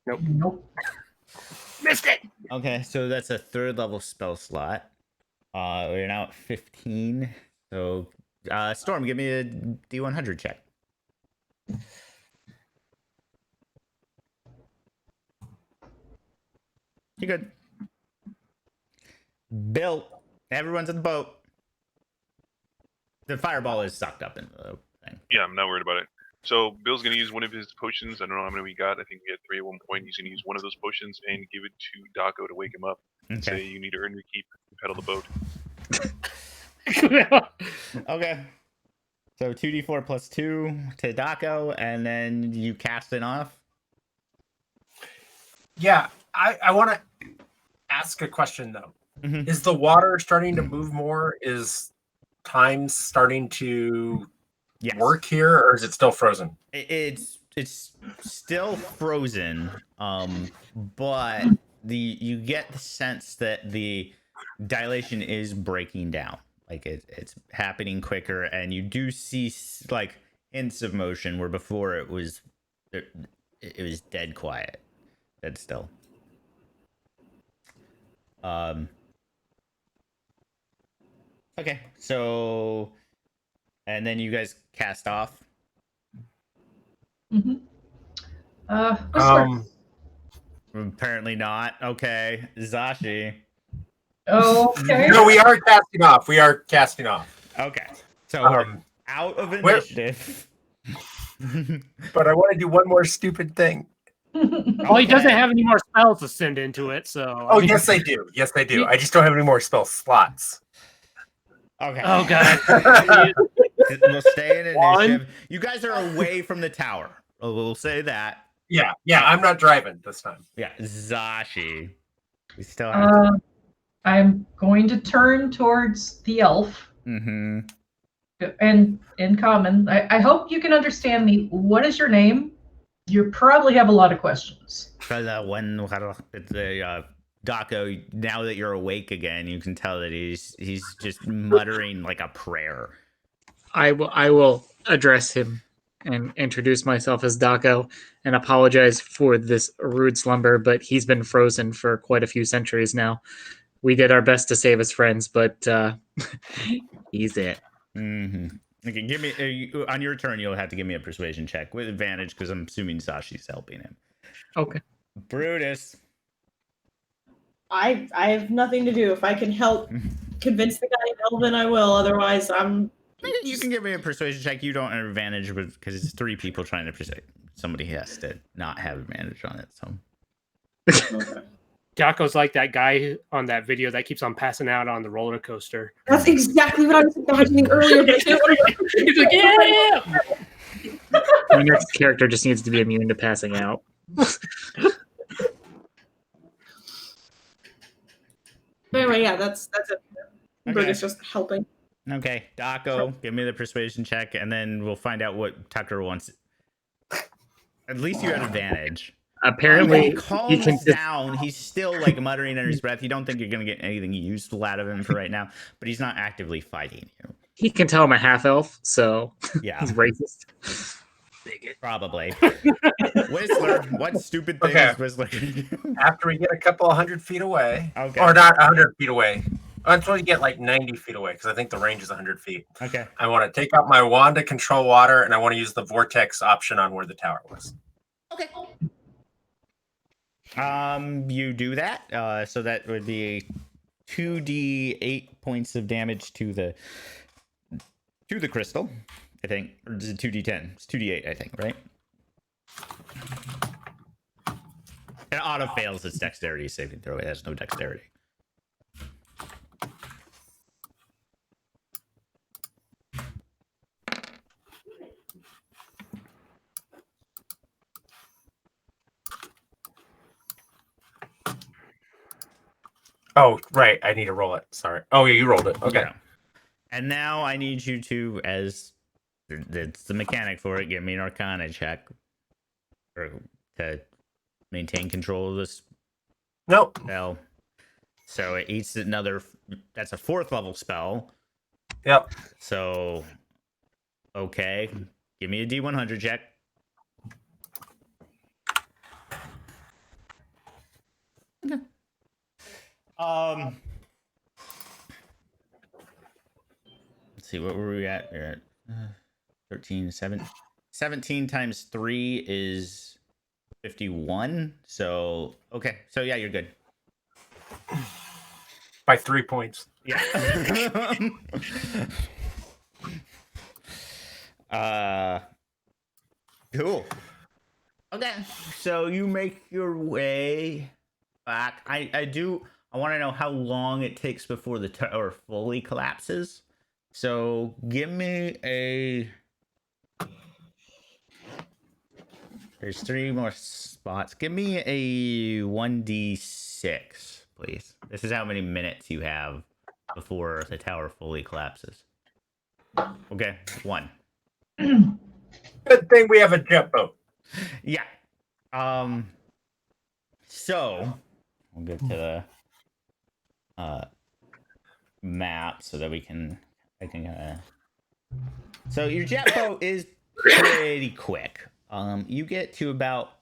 nope. Missed it. Okay, so that's a 3rd level spell slot. We're now at 15. So, Storm, give me a D100 check. You good? Bill, everyone's in the boat. The fireball is sucked up into the thing. Yeah, I'm not worried about it. So Bill's gonna use one of his potions. I don't know how many we got. I think we had 3 at one point. He's gonna use one of those potions and give it to Daco to wake him up. And say Okay. you need to earn your keep and pedal the boat. Okay. So 2d4 plus 2 to Daco, and then you cast it off. Yeah, I want to ask a question though. Mhm. Is the water starting to move more? Is time starting to Yes. work here, or is it still frozen? It's still frozen, but you get the sense that the dilation is breaking down. Like it's happening quicker, and you do see like hints of motion where before it was dead quiet, dead still. Okay, so and then you guys cast off. Mm-hmm. Apparently not. Okay, Zashi. Okay. No, we are casting off. We are casting off. Okay, so we're out of initiative. But I want to do one more stupid thing. Well, he doesn't have any more spells to send into it, so. Oh, yes, I do. Yes, I do. I just don't have any more spell slots. Okay. Oh god. We'll stay in One. initiative. You guys are away from the tower. We'll say that. Yeah, I'm not driving this time. Yeah, Zashi. We still have. I'm going to turn towards the elf. Mm-hmm. And in common, I hope you can understand me. What is your name? You probably have a lot of questions. When the Daco, now that you're awake again, you can tell that he's just muttering like a prayer. I will address him and introduce myself as Daco and apologize for this rude slumber, but he's been frozen for quite a few centuries now. We did our best to save his friends, but he's it. Mm-hmm. Okay, give me on your turn. You'll have to give me a persuasion check with advantage because I'm assuming Sashi's helping him. Okay. Brutus. I have nothing to do. If I can help convince the guy in Elven, I will. Otherwise, I'm. You can give me a persuasion check. You don't have advantage because it's 3 people trying to persuade. Somebody has to not have advantage on it. So. Okay. Daco's like that guy on that video that keeps on passing out on the roller coaster. That's exactly what I was imagining earlier, but I didn't want to. He's like, yeah. My next character just needs to be immune to passing out. Anyway, yeah, that's it. Okay. Brutus just helping. Okay, Daco, give me the persuasion check, and then we'll find out what Tucker wants. At least you had advantage. Apparently, He he calms can. down. He's still like muttering under his breath. You don't think you're gonna get anything useful out of him for right now, but he's not actively fighting you. He can tell I'm a half elf, so Yeah, he's racist. probably. Whistler, what stupid thing Okay. is Whistler gonna do? After we get a couple of 100 feet away, Okay. or not 100 feet away, until you get like 90 feet away, because I think the range is 100 feet. Okay. I want to take out my wand to control water, and I want to use the vortex option on where the tower was. Okay. You do that. So that would be 2d8 points of damage to the crystal, I think. Or is it 2d10? It's 2d8, I think, right? It auto fails its dexterity saving throw. It has no dexterity. Oh, right. I need to roll it. Sorry. Oh, yeah, you rolled it. Okay. Yeah. And now I need you to, as it's the mechanic for it, give me an Arcana check to maintain control of this Nope. spell. So it eats another. That's a 4th level spell. Yep. So, okay, give me a D100 check. Okay. Let's see, what were we at? We're at 13, 17 times 3 is 51. So, okay. So, yeah, you're good. By 3 points. Yeah. Cool. Okay. So you make your way back. I want to know how long it takes before the tower fully collapses. So give me a. There's 3 more spots. Give me a 1d6, please. This is how many minutes you have before the tower fully collapses. Okay, 1. Good thing we have a jet boat. Yeah. So we'll go to the map so that I can so your jet boat is pretty quick. You get to about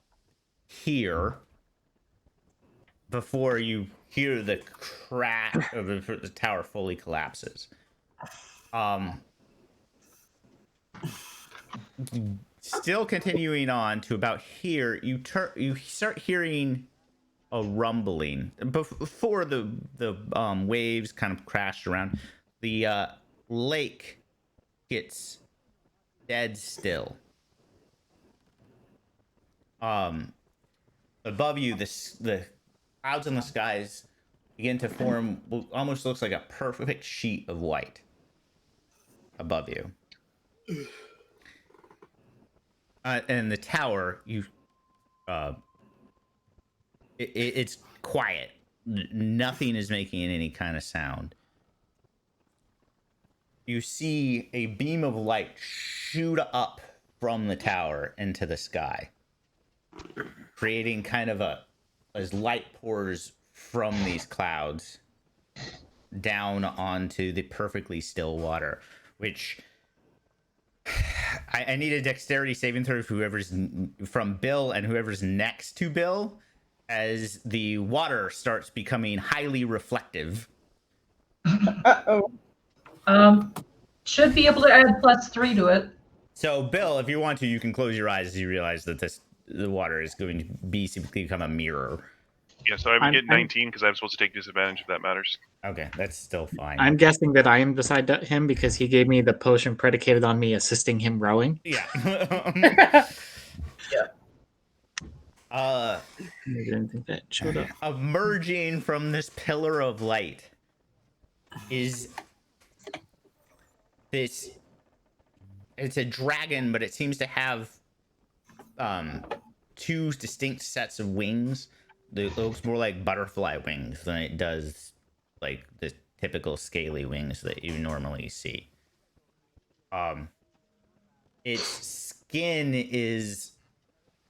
here before you hear the crack of the tower fully collapses. Still continuing on to about here, you start hearing a rumbling before the waves kind of crashed around. The lake gets dead still. Above you, the clouds in the skies begin to form what almost looks like a perfect sheet of white above you. And the tower, it's quiet. Nothing is making any kind of sound. You see a beam of light shoot up from the tower into the sky, creating kind of as light pours from these clouds down onto the perfectly still water, which I need a dexterity saving throw from Bill and whoever's next to Bill, as the water starts becoming highly reflective. Uh-oh. Should be able to add +3 to it. So, Bill, if you want to, you can close your eyes as you realize that the water is going to basically become a mirror. Yeah, so I would get 19 because I'm supposed to take disadvantage if that matters. Okay, that's still fine. I'm guessing that I am beside him because he gave me the potion predicated on me assisting him rowing. Yeah. Yeah. I didn't think that showed up. Emerging from this pillar of light is this. It's a dragon, but it seems to have two distinct sets of wings. It looks more like butterfly wings than it does like the typical scaly wings that you normally see. Its skin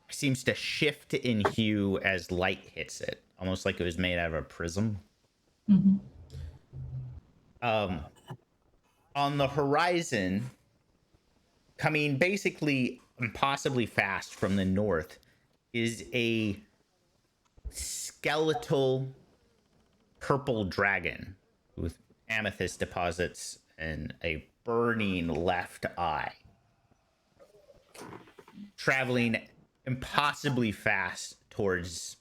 seems to shift in hue as light hits it, almost like it was made out of a prism. Mhm. On the horizon, coming basically impossibly fast from the north, is a skeletal purple dragon with amethyst deposits and a burning left eye, traveling impossibly fast towards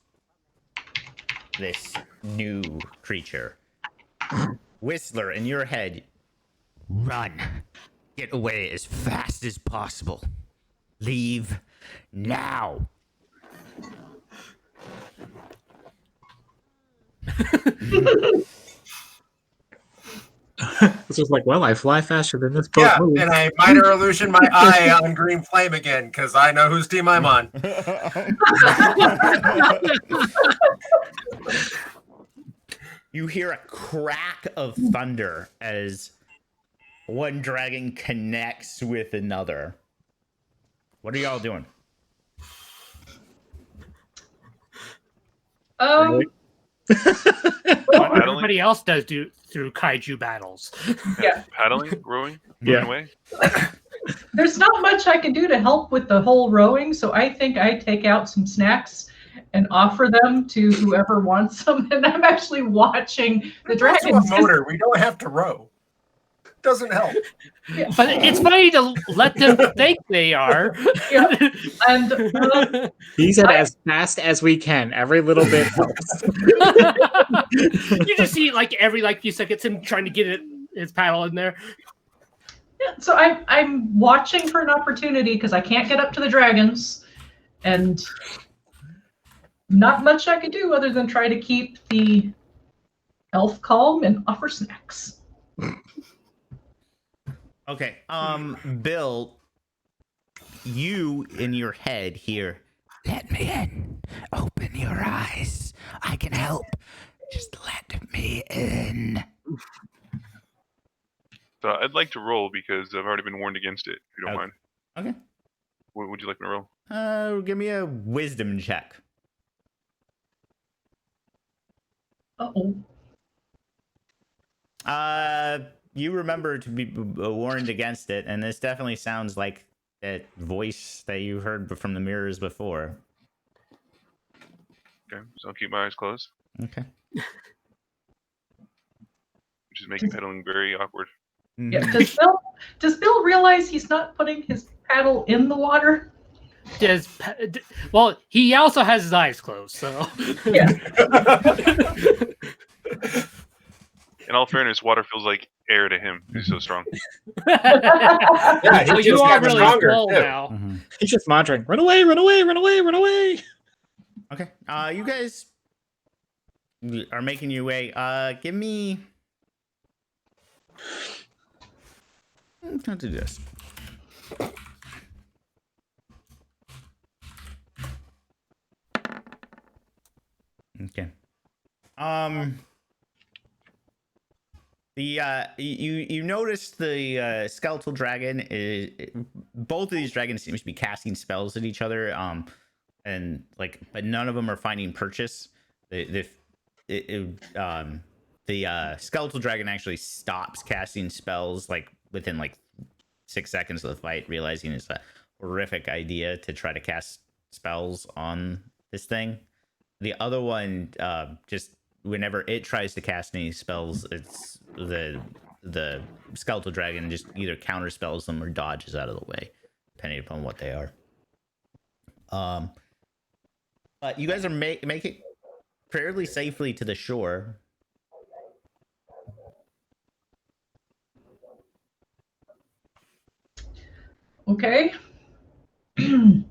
this new creature. Whistler, in your head, run. Get away as fast as possible. Leave now. It's just like, well, I fly faster than this boat Yeah, moves. and I minor illusion my eye on green flame again because I know whose team I'm on. You hear a crack of thunder as one dragon connects with another. What are y'all doing? What everybody else does through kaiju battles. Yeah. Paddling, rowing, Yeah. moving away. There's not much I can do to help with the whole rowing, so I think I take out some snacks and offer them to whoever wants them. And I'm actually watching the It's also dragons. a motor. We don't have to row. Doesn't help. But it's funny to let them think they are. Yeah. And He said as fast as we can. Every little bit helps. You just see like every few seconds him trying to get his paddle in there. yeah, so I'm watching for an opportunity because I can't get up to the dragons, and not much I could do other than try to keep the elf calm and offer snacks. Okay, Bill, you in your head hear, "Let me in. Open your eyes. I can help. Just let me in." So I'd like to roll because I've already been warned against it. If you don't Okay. mind, Okay. what would you like me to roll? Give me a wisdom check. Uh-oh. You remember to be warned against it, and this definitely sounds like that voice that you heard from the mirrors before. Okay, so I'll keep my eyes closed, Okay. which is making pedaling very awkward. Yeah. Does Bill realize he's not putting his paddle in the water? Well, he also has his eyes closed, so Yeah. In all fairness, water feels like air to him. He's so strong. Yeah, he so you just are got really stronger, full too. now. Mm-hmm. He's just monitoring. Run away, run away, run away, run away. Okay. You guys are making your way. Give me. I'm trying to do this. Okay. You notice the skeletal dragon both of these dragons seems to be casting spells at each other, and but none of them are finding purchase. The skeletal dragon actually stops casting spells within 6 seconds of the fight, realizing it's a horrific idea to try to cast spells on this thing. The other one, just whenever it tries to cast any spells, it's the skeletal dragon just either counter spells them or dodges out of the way, depending upon what they are. But you guys are making fairly safely to the shore. Okay. Try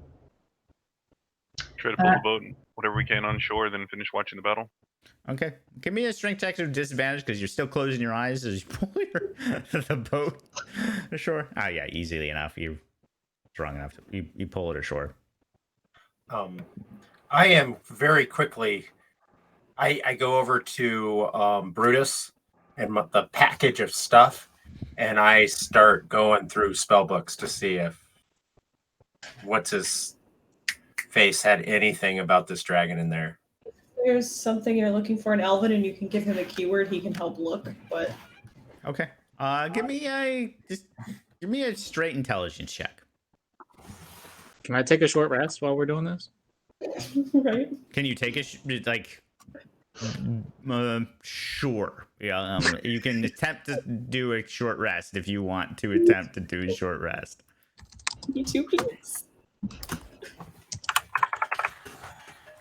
to pull the boat, whatever we can on shore, then finish watching the battle. Okay, give me a strength check with disadvantage because you're still closing your eyes as you pull the boat ashore. Oh yeah, easily enough. You're strong enough to you pull it ashore. I am very quickly. I go over to Brutus and the package of stuff, and I start going through spell books to see if what's his face had anything about this dragon in there. If there's something you're looking for in Elven and you can give him a keyword, he can help look, but Okay. Give me a straight intelligence check. Can I take a short rest while we're doing this? right? Can you take sure. Yeah. You can attempt to do a short rest if you want to attempt to do a short rest. Me too, please.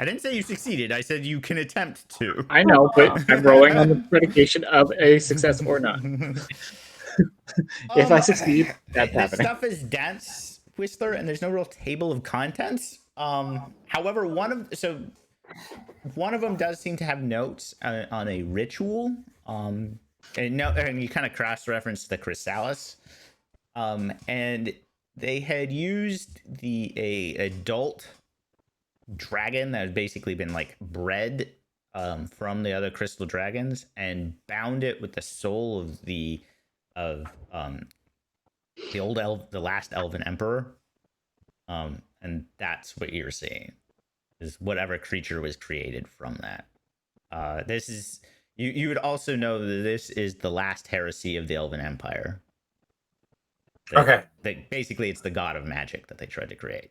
I didn't say you succeeded. I said you can attempt to. I know, but I'm rolling on the predication of a success or not. If I succeed, that's this happening. stuff is dense, Whistler, and there's no real table of contents. However, one of them does seem to have notes on a ritual. And you kind of cross-reference the chrysalis. And they had used a adult dragon that had basically been like bred from the other crystal dragons and bound it with the soul of the last elven emperor, and that's what you're seeing is whatever creature was created from that. This is you would also know that this is the last heresy of the Elven Empire. Okay. Basically it's the god of magic that they tried to create.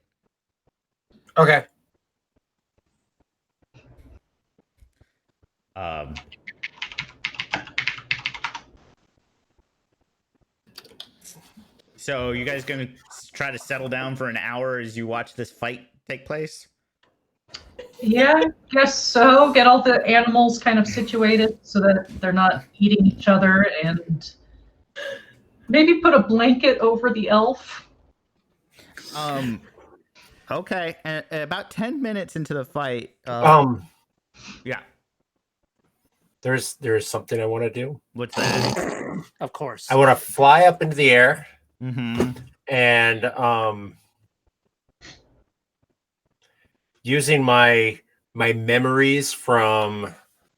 Okay. So you guys gonna try to settle down for an hour as you watch this fight take place? Yeah, guess so. Get all the animals kind of situated so that they're not eating each other, and maybe put a blanket over the elf. Okay. And about 10 minutes into the fight. Yeah. There's something I want to do. What's that? Of course. I want to fly up into the air Mm-hmm. and using my memories from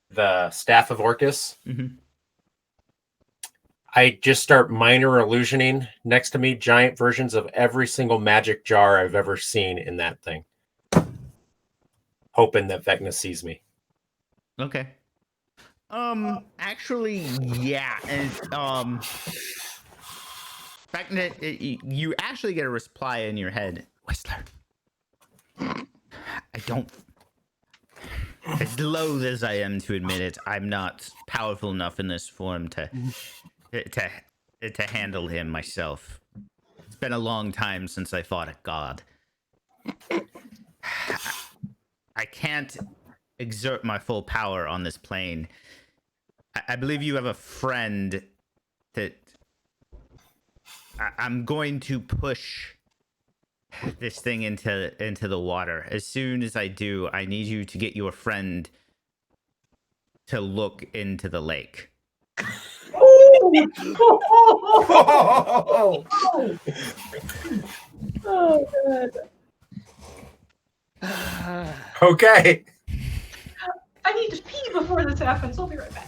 the Staff of Orcus, Mm-hmm. I just start minor illusioning next to me giant versions of every single magic jar I've ever seen in that thing, hoping that Vecna sees me. Okay. Actually, yeah, and you actually get a reply in your head, Whistler. I don't. As loath as I am to admit it, I'm not powerful enough in this form to handle him myself. It's been a long time since I fought a god. I can't exert my full power on this plane. I believe you have a friend that I'm going to push this thing into the water. As soon as I do, I need you to get your friend to look into the lake. Oh, God. Okay. I need to pee before this happens. I'll be right back.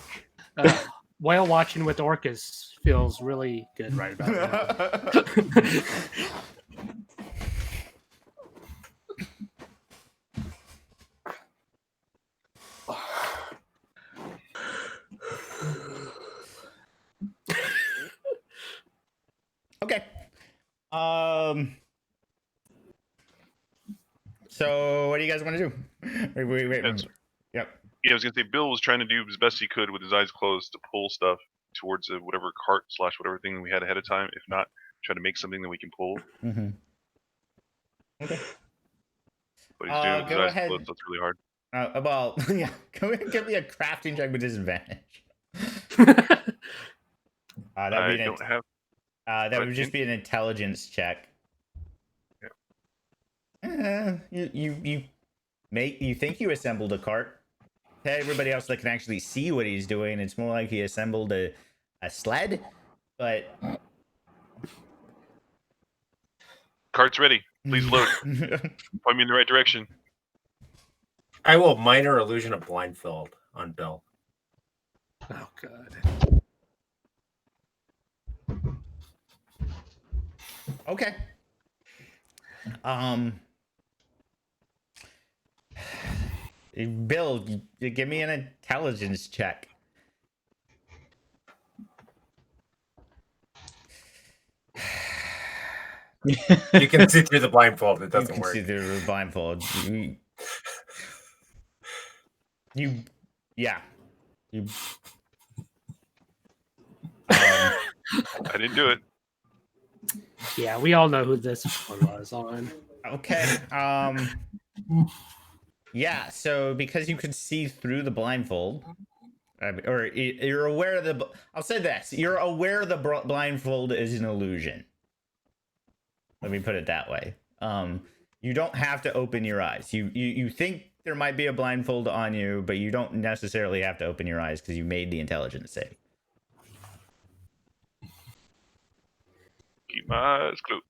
Whale watching with Orcus feels really good right about now. Okay. So what do you guys want to do? Wait. That's- Yep. Yeah, I was gonna say Bill was trying to do as best he could with his eyes closed to pull stuff towards whatever cart / whatever thing we had ahead of time. If not, try to make something that we can pull. Mm-hmm. Okay. But he's doing it with his Go eyes ahead. closed, so it's really hard. Well, yeah. Go ahead and give me a crafting check with disadvantage. I don't have. That would just be an intelligence check. You think you assembled a cart. To everybody else that can actually see what he's doing, it's more like he assembled a sled. But Cart's ready. Please load. Point me in the right direction. I will minor illusion of blindfold on Bill. Oh god. Okay. Bill, you give me an intelligence check. You can see through the blindfold. It doesn't You can work. see through the blindfold. Yeah. I didn't do it. Yeah, we all know who this one was on. Okay. Yeah. So because you can see through the blindfold, or you're aware of the. I'll say this: you're aware the blindfold is an illusion. Let me put it that way. You don't have to open your eyes. You think there might be a blindfold on you, but you don't necessarily have to open your eyes because you made the intelligence save. Keep my eyes closed.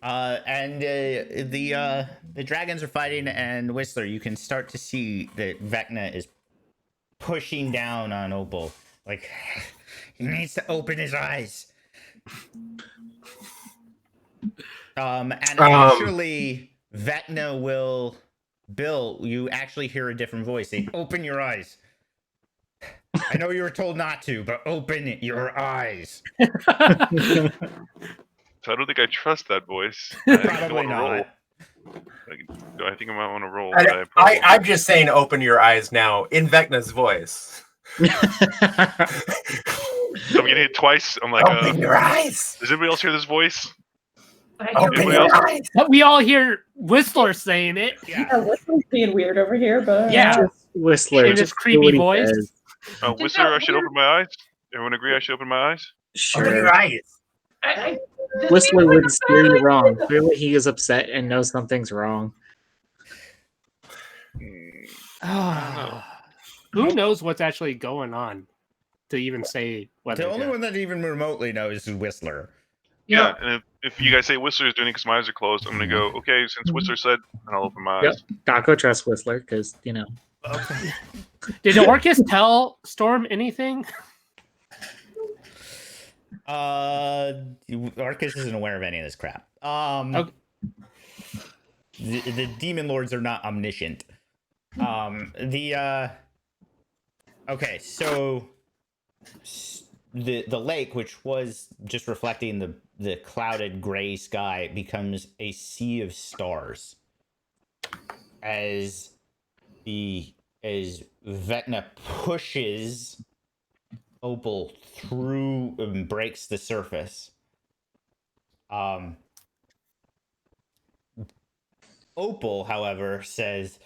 And the dragons are fighting, and Whistler, you can start to see that Vecna is pushing down on Opal. Like, he needs to open his eyes. And actually, Vecna will... Bill, you actually hear a different voice say, open your eyes. I know you were told not to, but open your eyes. So I don't think I trust that voice. I Probably wanna not. roll. I think I might want to roll. I'm just saying, open your eyes now in Vecna's voice. So I'm getting hit twice. I'm like, Open your eyes. does anybody else hear this voice? Open Anybody your else? eyes. But we all hear Whistler saying it. Yeah, Whistler's being weird over here, but Yeah. Whistler. In his just do creepy what he voice. says. Whistler, I should open my eyes. Everyone agree I should open my eyes? Open your Sure. eyes. This Whistler seems like would a steer bad you wrong. idea. Clearly, he is upset and knows something's wrong. Who knows what's actually going on to even say whether The only to- one that even remotely knows is Whistler. Yeah, and if you guys say Whistler's doing it because my eyes are closed, I'm gonna go, okay, since Whistler said, and I'll open my Yep. eyes. Daco trusts Whistler because, Okay. Did Orcus tell Storm anything? Arcus isn't aware of any of this crap. Okay. The demon lords are not omniscient. Okay, so the lake, which was just reflecting the clouded gray sky, becomes a sea of stars as Vecna pushes Opal through and breaks the surface. Opal, however, says,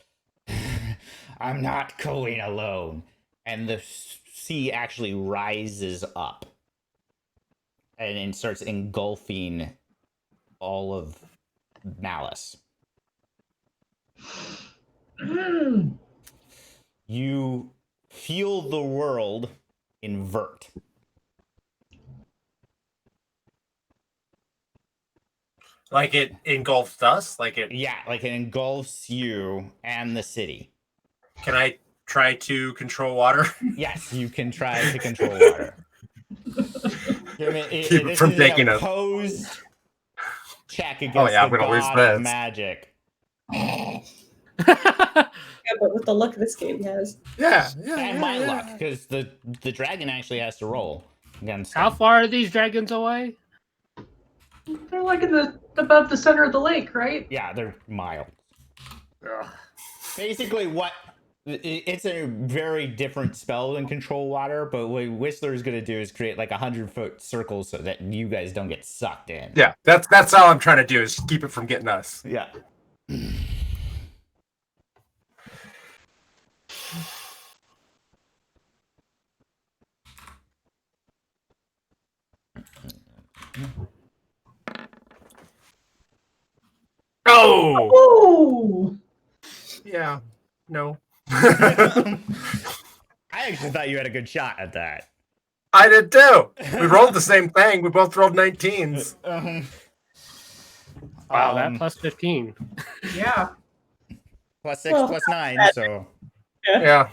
I'm not going alone. And the sea actually rises up and starts engulfing all of Malys. You feel the world invert. Like it engulfed us? Like it. Yeah, like it engulfs you and the city. Can I try to control water? Yes, you can try to control water. Keep it This from is taking an us. opposed check against Oh, yeah, I'm the gonna lose god of this. magic. yeah, but with the look this game has. Yeah. And my luck, because the dragon actually has to roll against How them. far are these dragons away? They're like about the center of the lake, right? Yeah, they're miles. Ugh. Basically, it's a very different spell than control water, but what Whistler is going to do is create like 100-foot circles so that you guys don't get sucked in. Yeah, that's all I'm trying to do is keep it from getting us. Yeah. Oh, Oh, yeah, no. I actually thought you had a good shot at that. I did too. We rolled the same thing. We both rolled 19s. Wow, that plus 15. yeah. Plus 6, Well, plus 9, so Yeah.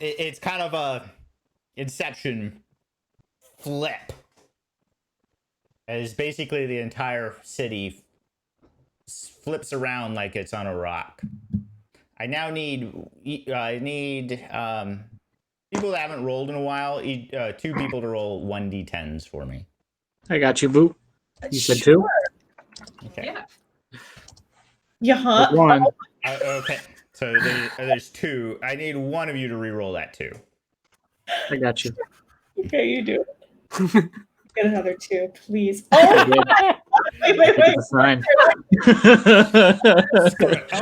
it's kind of a Inception flip, as basically the entire city flips around like it's on a rock. I now need people that haven't rolled in a while. 2 people to roll 1d10s for me. I got you, Boo. You said 2? Okay. Yeah. Yeah. One. Okay. So there's 2. I need one of you to re-roll that 2. I got you. Okay, you do it. Get another 2, please. I Oh, did. wait. It's a sign.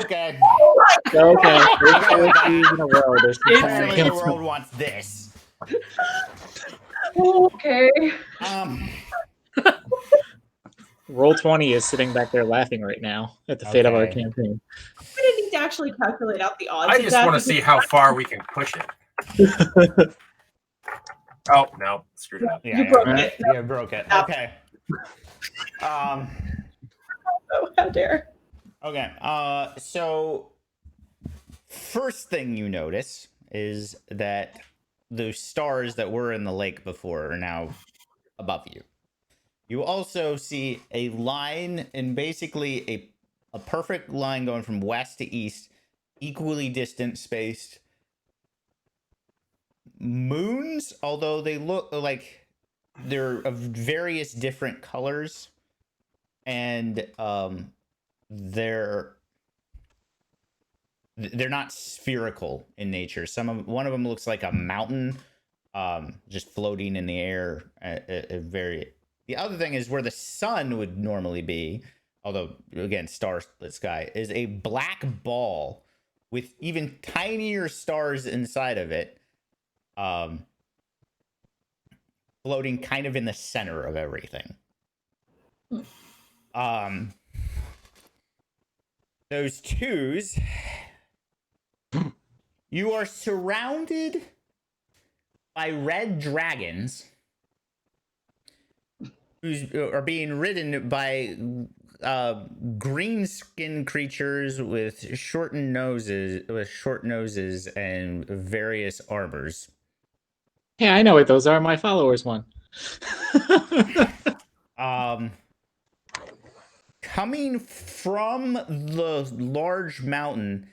Okay. Okay. 4 twos in a row. There's some Apparently the signs. world wants this. Okay. Roll 20 is sitting back there laughing right now at the fate of our Okay. campaign. I didn't need to actually calculate out the odds. I of just that want to because see how far we can push it. Oh, no. Screwed it up. Yeah, You broke yeah, it. yeah, broke it. Okay. Oh, how dare. Okay. So first thing you notice is that those stars that were in the lake before are now above you. You also see a line, and basically a perfect line going from west to east, equally distant spaced moons, although they look like they're of various different colors, and they're not spherical in nature. One of them looks like a mountain, just floating in the air. The other thing is where the sun would normally be, although again starlit sky, is a black ball with even tinier stars inside of it, floating kind of in the center of everything. Those 2s, you are surrounded by red dragons who are being ridden by green skin creatures with short noses and various armors. Hey, I know what those are. My followers won. Coming from the large mountain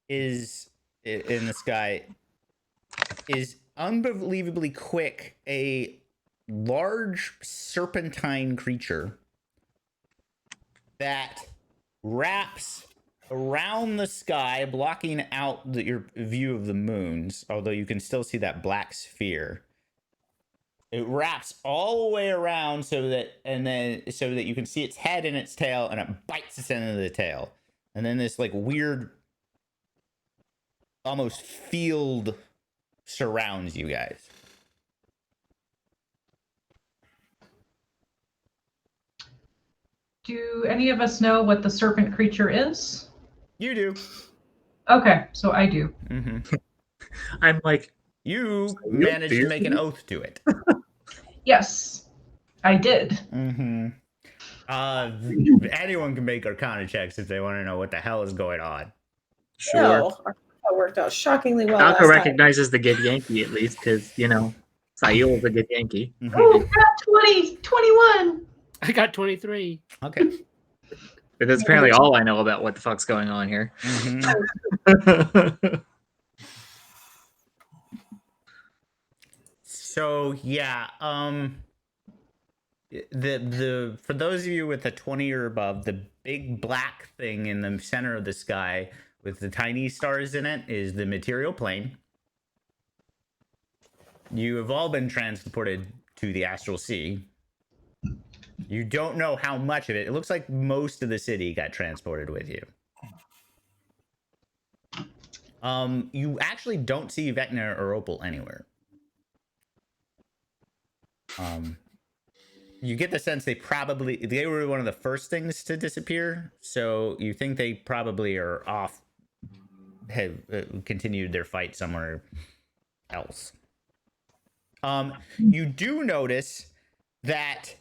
is in the sky is unbelievably quick a large serpentine creature that wraps around the sky, blocking out your view of the moons, although you can still see that black sphere. It wraps all the way around so that you can see its head and its tail, and it bites its end of the tail. And then this like weird almost field surrounds you guys. Do any of us know what the serpent creature is? You do. Okay, so I do. Mm-hmm. I'm like, You managed to make an oath to it. Yes, I did. Mm-hmm. Anyone can make Arcana checks if they want to know what the hell is going on. sure. No, that worked out shockingly well. Falco last time. recognizes the good Yankee at least, because, you know, Sayul is a good Yankee. Mhm. Oh, got 20, 21. I got 23. Okay. But that's apparently all I know about what the fuck's going on here. Mm-hmm. So yeah, the for those of you with a 20 or above, the big black thing in the center of the sky with the tiny stars in it is the material plane. You have all been transported to the astral sea. You don't know how much of it. It looks like most of the city got transported with you. You actually don't see Vecna or Opal anywhere. You get the sense they were one of the first things to disappear, so you think they probably are off, have continued their fight somewhere else. You do notice that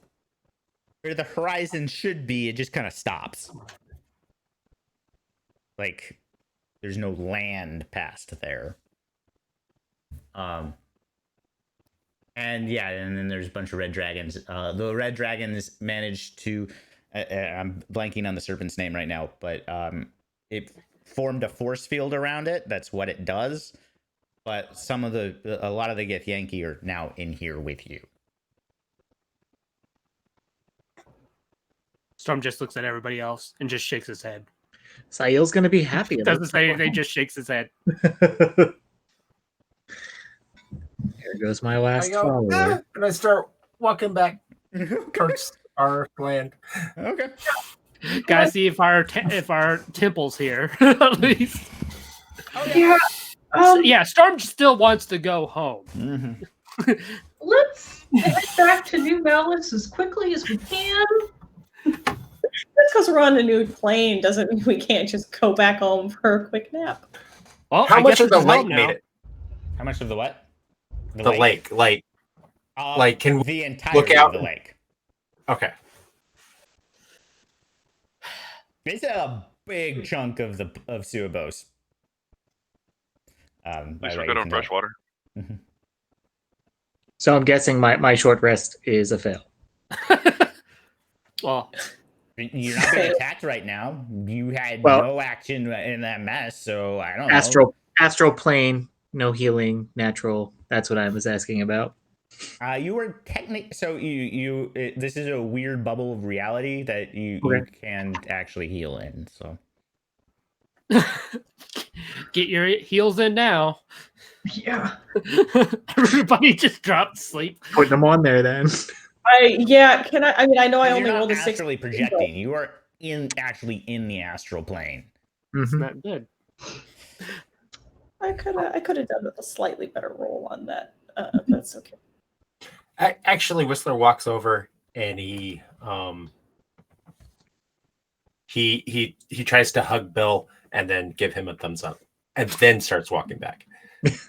where the horizon should be, it just kind of stops. Like there's no land past there. And yeah, and then there's a bunch of red dragons. The red dragons managed to, I'm blanking on the serpent's name right now, but it formed a force field around it. That's what it does. But a lot of the Githyanki are now in here with you. Storm just looks at everybody else and just shakes his head. Sail's gonna be happy. Doesn't say anything, just shakes his head. There goes my last I go, follower. and I start walking back towards our land. Okay. Gotta see if our temple's here at least. Yeah. Yeah, Storm still wants to go home. Mm-hmm. Let's head back to New Malys as quickly as we can. Just because we're on a new plane doesn't mean we can't just go back home for a quick nap. Well, How I much guess of the it's lake home now. made it? How much of the what? The lake. Like, can we the entirety look out? of the lake? Okay. It's a big chunk of Suabos. At least we're good on fresh water. Mm-hmm. So I'm guessing my short rest is a fail. Well, You're not being attacked right now. You had Well- no action in that mess, so I don't know. Astral plane, no healing, natural. That's what I was asking about. You were technically this is a weird bubble of reality that you can actually heal in. So get your heels in now. Yeah. Everybody just dropped asleep. Put them on there then. Can I? I mean, I know I you're only not rolled a 6. astrally projecting. You are actually in the astral plane. It's Mhm. not good. I could have done a slightly better roll on that. That's okay. Actually, Whistler walks over and he tries to hug Bill and then give him a thumbs up, and then starts walking back. Does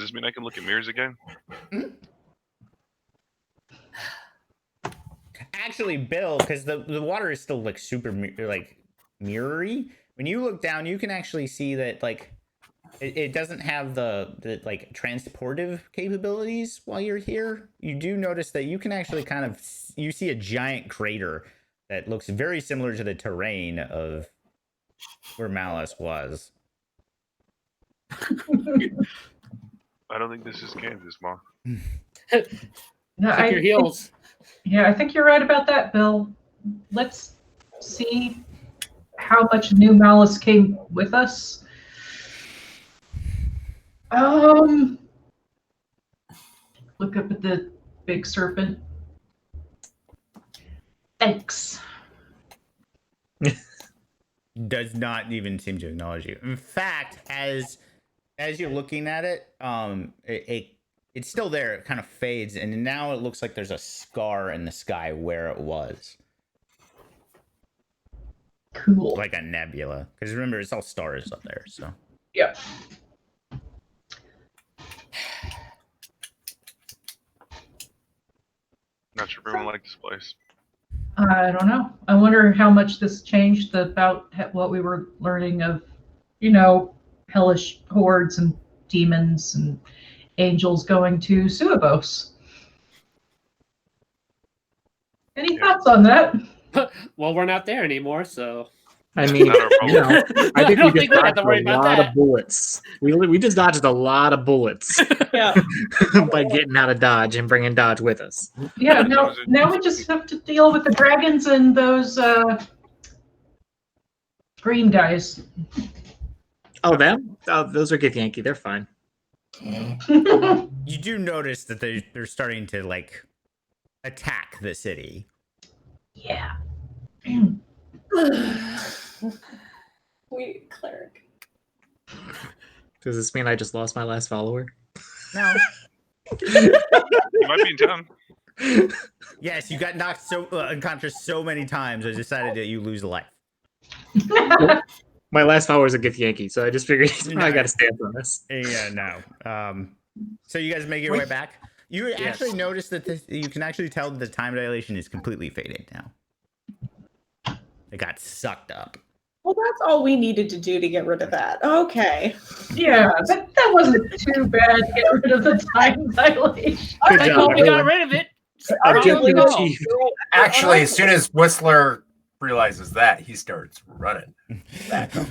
this mean I can look at mirrors again? Actually, Bill, because the water is still like super mirrory. When you look down, you can actually see that like it doesn't have the like transportive capabilities while you're here. You do notice that you can actually you see a giant crater that looks very similar to the terrain of where Malys was. I don't think this is Kansas, Ma. No, Check your heels. I think you're right about that, Bill. Let's see how much New Malys came with us. Look up at the big serpent. Thanks. Does not even seem to acknowledge you. In fact, as you're looking at it, it's still there. It kind of fades, and now it looks like there's a scar in the sky where it was, Cool. like a nebula. Because remember, it's all stars up there. So Yep. Not sure if everyone liked this place. I don't know. I wonder how much this changed about what we were learning of, hellish hordes and demons and angels going to Suabos. Any thoughts on that? Well, we're not there anymore, so I mean, Not our you know, I think don't we think just we have dodged to worry a about lot that. of bullets. We just dodged a lot of bullets Yeah. by getting out of Dodge and bringing Dodge with us. Yeah, now we just have to deal with the dragons and those green guys. Oh, them? Oh, those are Githyanki. They're fine. You do notice that they're starting to like attack the city. Yeah. We cleric. Does this mean I just lost my last follower? No. You might be in town. Yes, you got knocked unconscious so many times. I decided that you lose a life. My last follower is a Githyanki, so I just figured I got to stand on this. Yeah, no. So you guys make your way back. You actually notice that you can actually tell that the time dilation is completely faded now. It got sucked up. Well, that's all we needed to do to get rid of that. Okay. Yeah, that wasn't too bad to get rid of the time dilation. Good I job, hope we got everyone. rid of it. Objective Probably achieved. Actually, as soon as Whistler realizes that, he starts running back up.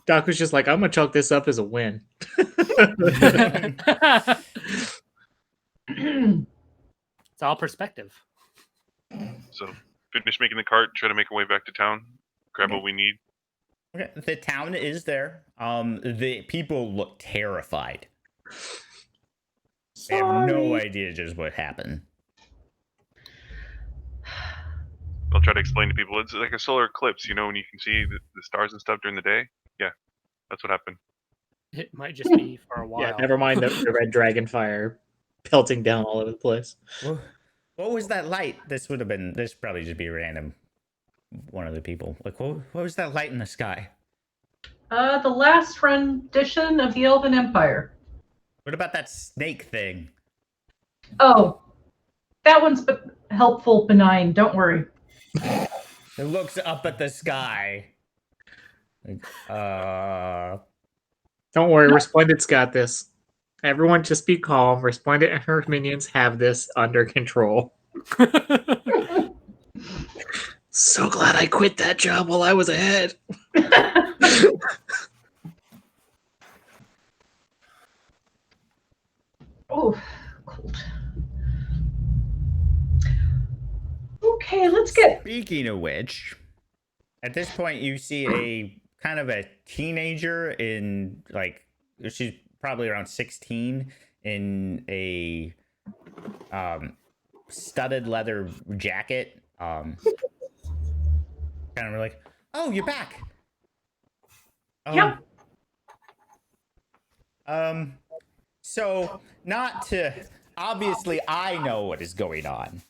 Doc was just like, I'm going to chalk this up as a win. It's all perspective. So finish making the cart, try to make our way back to town, grab what we need. Okay, the town is there. The people look terrified. They have no idea just what happened. I'll try to explain to people. It's like a solar eclipse, you know, when you can see the stars and stuff during the day. Yeah, that's what happened. It might just be for a while. Yeah, never mind the red dragon fire pelting down all over the place. What was that light? This probably just be random. One of the people. Like, what was that light in the sky? The last rendition of the Elven Empire. What about that snake thing? Oh, that one's helpful, benign. Don't worry. It looks up at the sky. Like, Don't worry, Resplendent's got this. Everyone just be calm. Resplendent and her minions have this under control. So glad I quit that job while I was ahead. Oh, cold. Okay, let's get. Speaking of which, at this point you see a kind of a teenager in like she's probably around 16 in a studded leather jacket. Kind of like, oh, you're back. Yep. So not to obviously I know what is going on.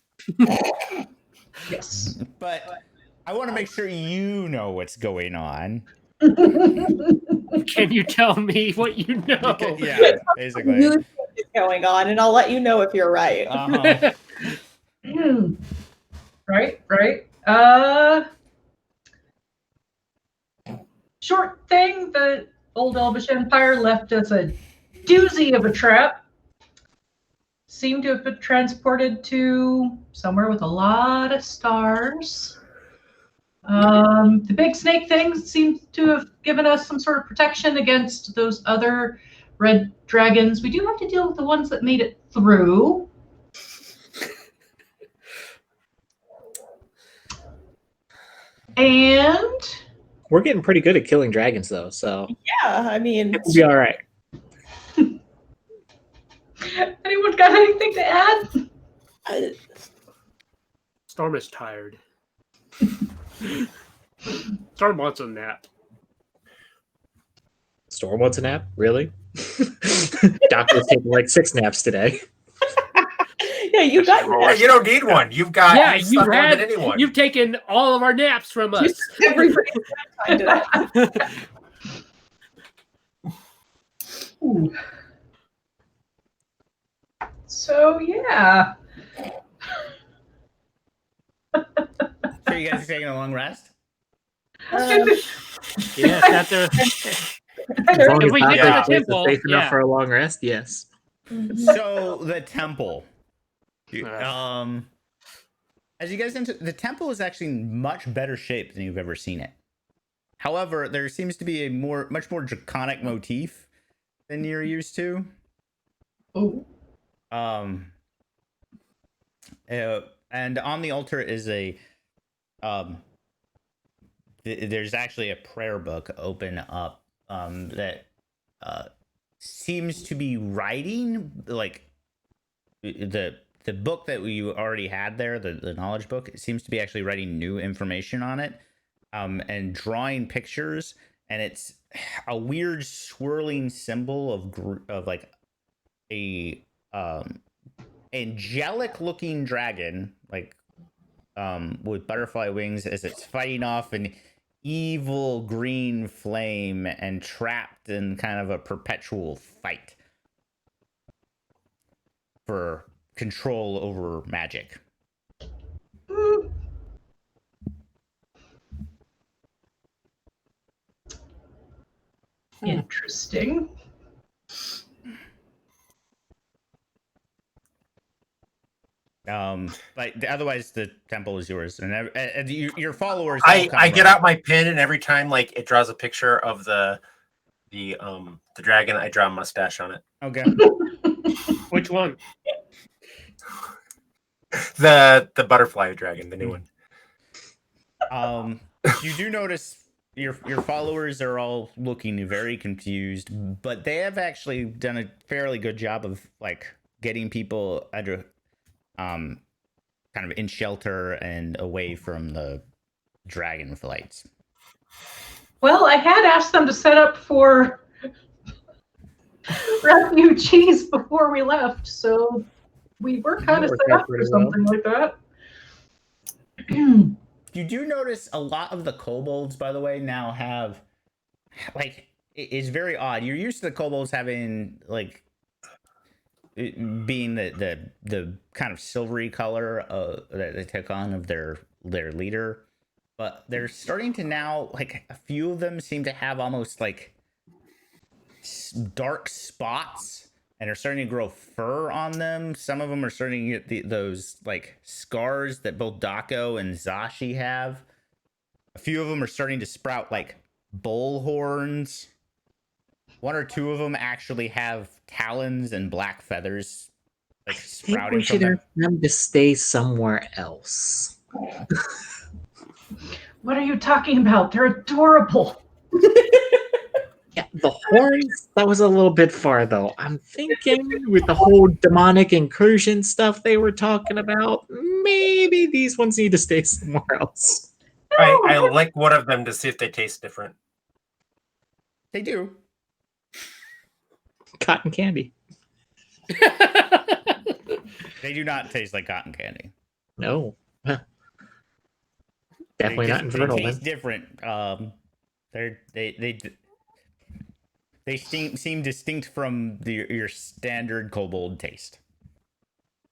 Yes. But I want to make sure you know what's going on. Can you tell me what you know? Yeah, basically. You think is going on, and I'll let you know if you're right. Uh-huh. Right. Short thing, the old Elvish Empire left us a doozy of a trap. Seemed to have been transported to somewhere with a lot of stars. The big snake thing seems to have given us some sort of protection against those other red dragons. We do have to deal with the ones that made it through. And We're getting pretty good at killing dragons, though, so Yeah, I mean, it'll be all right. anyone got anything to add? Storm is tired. Storm wants a nap. Storm wants a nap? Really? Doctor's taking like 6 naps today. yeah, you got Yeah, you don't need one. You've got Yeah, you've you slept more have. than anyone. You've taken all of our naps from us. everybody's time today. Ooh. So yeah. So you guys are taking a long rest? Yes, after As long If we as get to the Doctor's place is temple, safe enough yeah. for a long rest, yes. So the temple. At As you guys enter, the temple is actually in much better shape than you've ever seen it. However, there seems to be a much more draconic motif than you're used to. Oh. And on the altar is a there's actually a prayer book open up that seems to be writing, like the book that you already had there, the knowledge book. It seems to be actually writing new information on it, and drawing pictures, and it's a weird swirling symbol of like a angelic looking dragon, like with butterfly wings, as it's fighting off an evil green flame and trapped in kind of a perpetual fight for control over magic. Interesting. But otherwise the temple is yours, and your followers. I get out my pen, and every time like it draws a picture of the dragon, I draw a mustache on it. Okay. Which one? The butterfly dragon, the new one. You do notice your followers are all looking very confused, but they have actually done a fairly good job of like getting people under kind of in shelter and away from the dragon flights. Well, I had asked them to set up for refugees before we left, so we were kind of set up for something like that. You do notice a lot of the kobolds, by the way, now have like it's very odd. You're used to the kobolds having like being the kind of silvery color that they took on of their leader, but they're starting to now, like a few of them seem to have almost like dark spots and are starting to grow fur on them. Some of them are starting to get those like scars that both Dako and Zashi have. A few of them are starting to sprout like bull horns. One or two of them actually have talons and black feathers, like sprouting from them. Ask them to stay somewhere else. What are you talking about? They're adorable. Yeah, the horns, that was a little bit far, though. I'm thinking with the whole demonic incursion stuff they were talking about, maybe these ones need to stay somewhere else. I lick one of them to see if they taste different. They do. Cotton candy. They do not taste like cotton candy. No. Definitely not infernal. They taste different. They seem distinct from your standard kobold taste.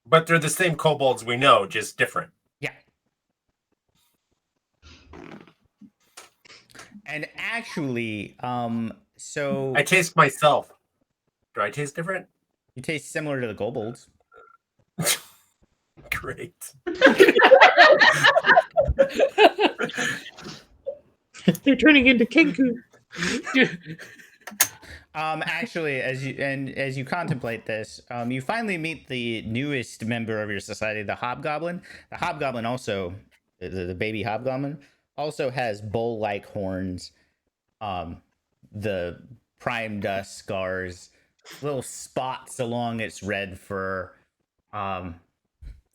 But they're the same kobolds we know, just different. Yeah. And actually, so I taste myself. Do I taste different? You taste similar to the kobolds. Great. They're turning into Kenku. Actually, as you contemplate this, you finally meet the newest member of your society, the Hobgoblin. The Hobgoblin also, the baby Hobgoblin, also has bull-like horns. The prime dust scars, little spots along its red fur,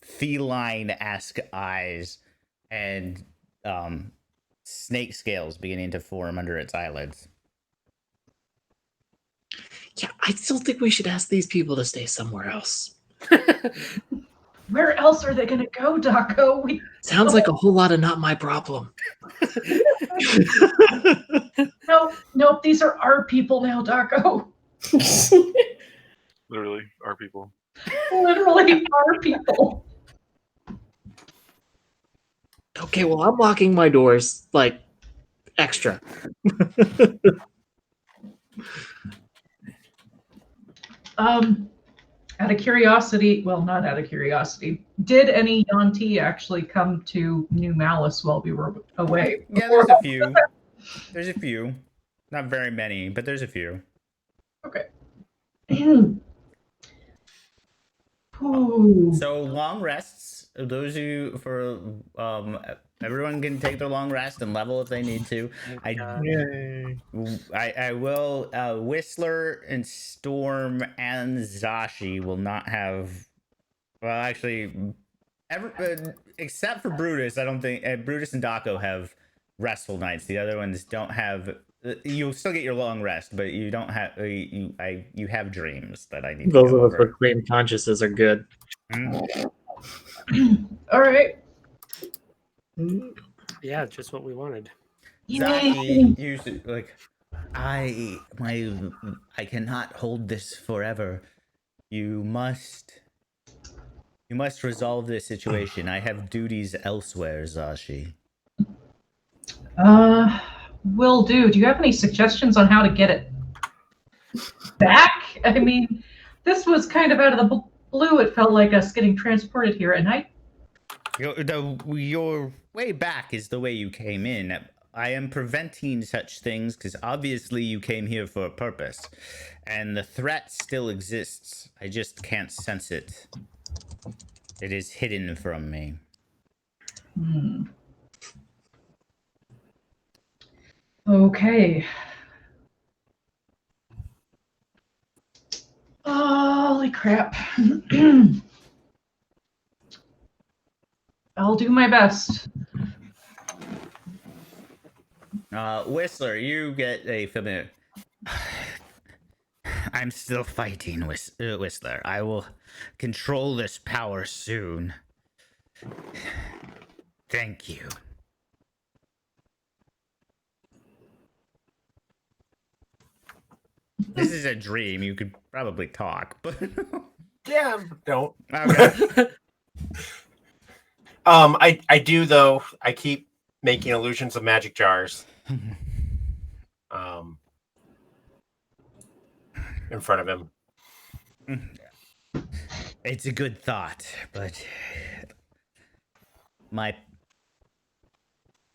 feline-esque eyes, and snake scales beginning to form under its eyelids. Yeah, I still think we should ask these people to stay somewhere else. Where else are they going to go, Dako? Sounds like a whole lot of not my problem. No, these are our people now, Dako. Literally, our people. Literally our people. Okay, well, I'm locking my doors, like, extra. Out of curiosity, well, not out of curiosity, did any Yanti actually come to New Malys while we were away? Yeah, there's a few. There's a few. Not very many, but there's a few. Okay. Ooh. So long rests. Those of you for everyone can take their long rest and level if they need to. Yay. I will. Whistler and Storm and Zashi will not have. Well, actually, except for Brutus, I don't think Brutus and Daco have restful nights. The other ones don't have. You'll still get your long rest, but you don't have. You have dreams that I need. Those to go of us over. with clean consciences are good. All right. Yeah, just what we wanted. Zashi used like, I cannot hold this forever. You must resolve this situation. I have duties elsewhere, Zashi. Will do. Do you have any suggestions on how to get it back? I mean, this was kind of out of the blue. It felt like us getting transported here at night. Your way back is the way you came in. I am preventing such things because obviously you came here for a purpose, and the threat still exists. I just can't sense it. It is hidden from me. Okay. Holy crap. I'll do my best. Whistler, you get a familiar. I'm still fighting, Whistler. I will control this power soon. Thank you. This is a dream. You could probably talk, but Yeah, don't. okay. I do though. I keep making illusions of magic jars. In front of him. It's a good thought, but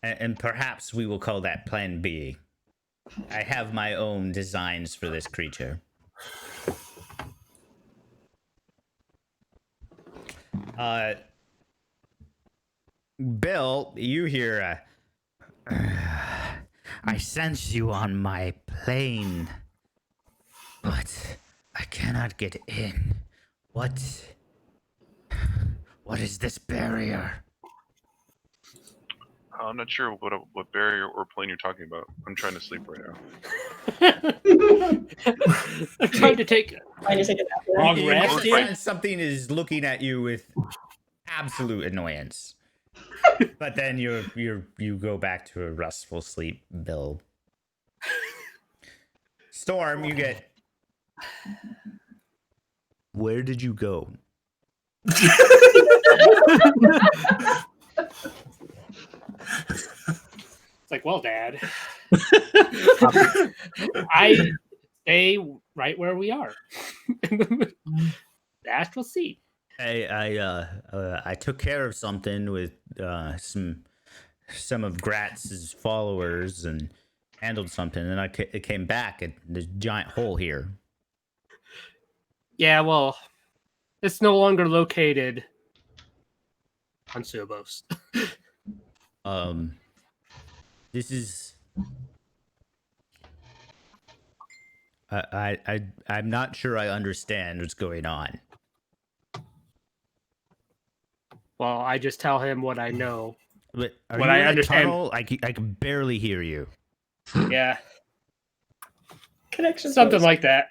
and perhaps we will call that Plan B. I have my own designs for this creature. Bill, you hear I sense you on my plane, but I cannot get in. What is this barrier? I'm not sure what barrier or plane you're talking about. I'm trying to sleep right now. I'm trying to take I just take it after that. long You rest here. understand something is looking at you with absolute annoyance. But then you go back to a restful sleep, Bill. Storm, you get. Where did you go? It's like, well, Dad, I stay right where we are. The astral sea. I took care of something with some of Gratz's followers and handled something, and it came back at this giant hole here. Yeah, well, it's no longer located on Subos. This is. I'm not sure I understand what's going on. Well, I just tell him what I know. But are What you I in a understand- tunnel? I can barely hear you. Yeah, Connection. something like that.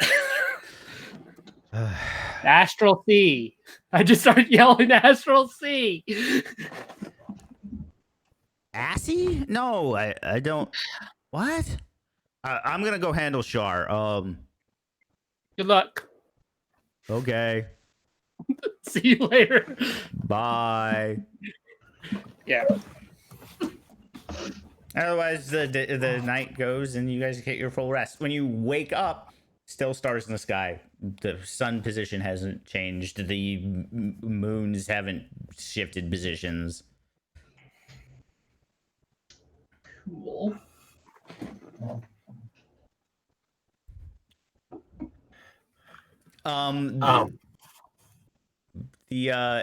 Astral sea. I just started yelling Astral sea. Assy? No, I don't. What? I'm gonna go handle Shar. Good luck. Okay. See you later. Bye. Yeah. Otherwise, the night goes and you guys get your full rest. When you wake up, still stars in the sky. The sun position hasn't changed. The moons haven't shifted positions. Cool.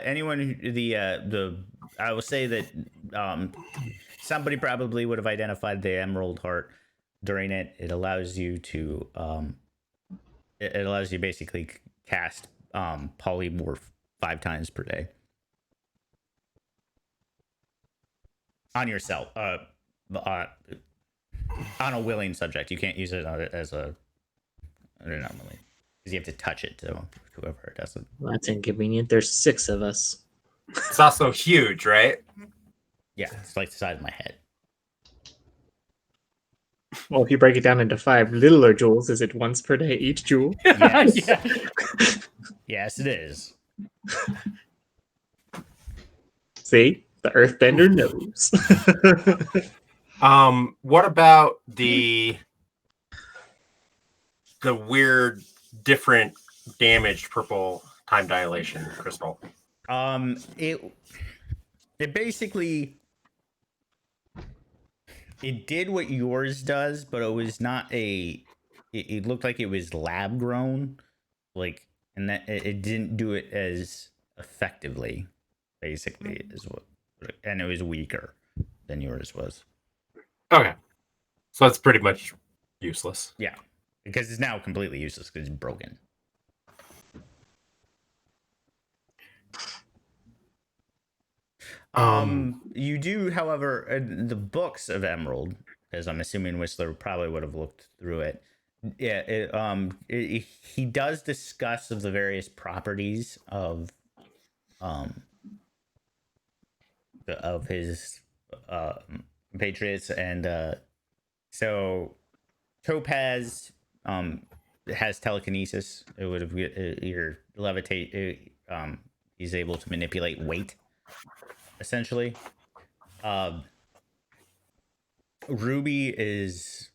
Anyone who, the I will say that somebody probably would have identified the Emerald Heart during it. It allows you to it allows you basically cast polymorph 5 times per day on yourself. On a willing subject. You can't use it as a normally because you have to touch it to whoever does it. Well, that's inconvenient. There's 6 of us. It's also huge, right? Yeah, it's like the size of my head. Well, if you break it down into 5 littler jewels, is it once per day each jewel? Yes. Yeah. Yes, it is. See? The Earthbender knows. What about the weird, different, damaged purple time dilation crystal? It basically it did what yours does, but it was not it looked like it was lab grown, like, and that it didn't do it as effectively, basically, is what, and it was weaker than yours was. Okay, so it's pretty much useless. Yeah, because it's now completely useless because it's broken. You do, however, the books of Emerald, as I'm assuming Whistler probably would have looked through it. Yeah, he does discuss of the various properties of his patriots, and so Topaz has telekinesis. It would have your levitate. He's able to manipulate weight, essentially. Ruby is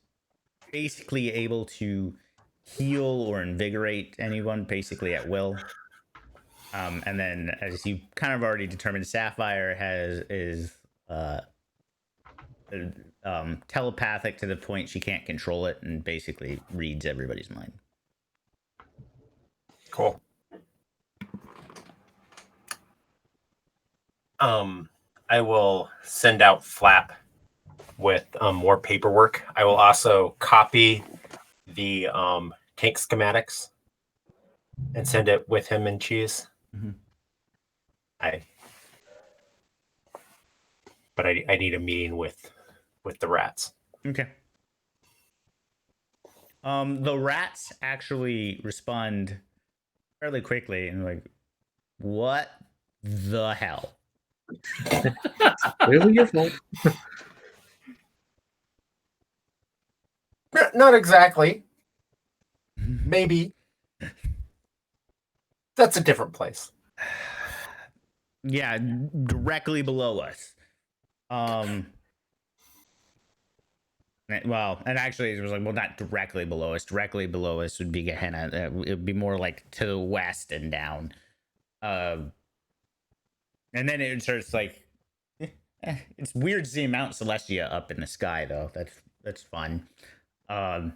basically able to heal or invigorate anyone basically at will. And then, as you kind of already determined, Sapphire is telepathic to the point she can't control it and basically reads everybody's mind. Cool. I will send out Flap with more paperwork. I will also copy the tank schematics and send it with him and Cheese. Mm-hmm. But I need a meeting with the rats. Okay. The rats actually respond fairly quickly and like, what the hell? Really your fault. Not exactly. Maybe. That's a different place. Yeah, directly below us. Well, and actually it was like, well, not directly below us. Directly below us would be Gehenna. It would be more like to the west and down. And then it starts like, it's weird to see Mount Celestia up in the sky, though. That's fun. But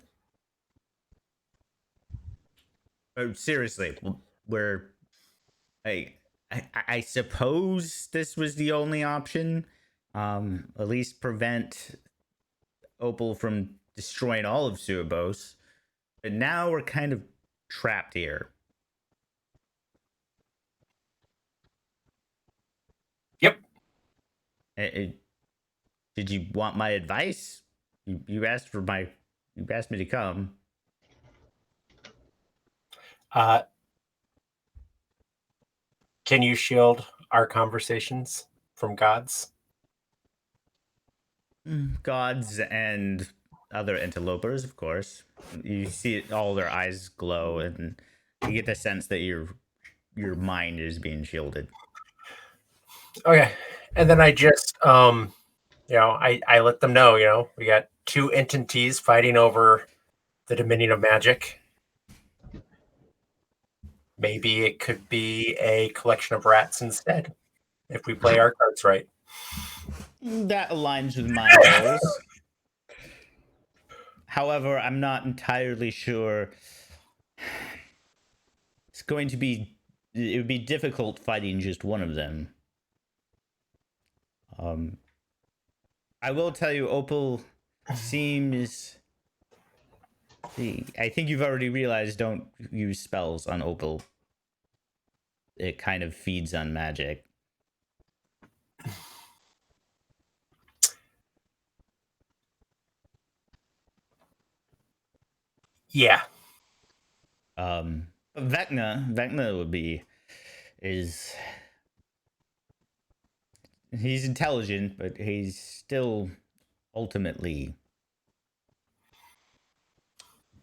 seriously, we're I suppose this was the only option. At least prevent Opal from destroying all of Suabos. But now we're kind of trapped here. Yep. Did you want my advice? You asked me to come. Can you shield our conversations from gods? Gods and other interlopers, of course. You see all their eyes glow, and you get the sense that your mind is being shielded. Okay. And then I just I let them know, we got 2 entities fighting over the Dominion of Magic. Maybe it could be a collection of rats instead, if we play our cards right. That aligns with my goals. However, I'm not entirely sure. It's going to be. It would be difficult fighting just one of them. I will tell you, Opal seems. I think you've already realized. Don't use spells on Opal. It kind of feeds on magic. Yeah. Vecna would be is he's intelligent, but he's still ultimately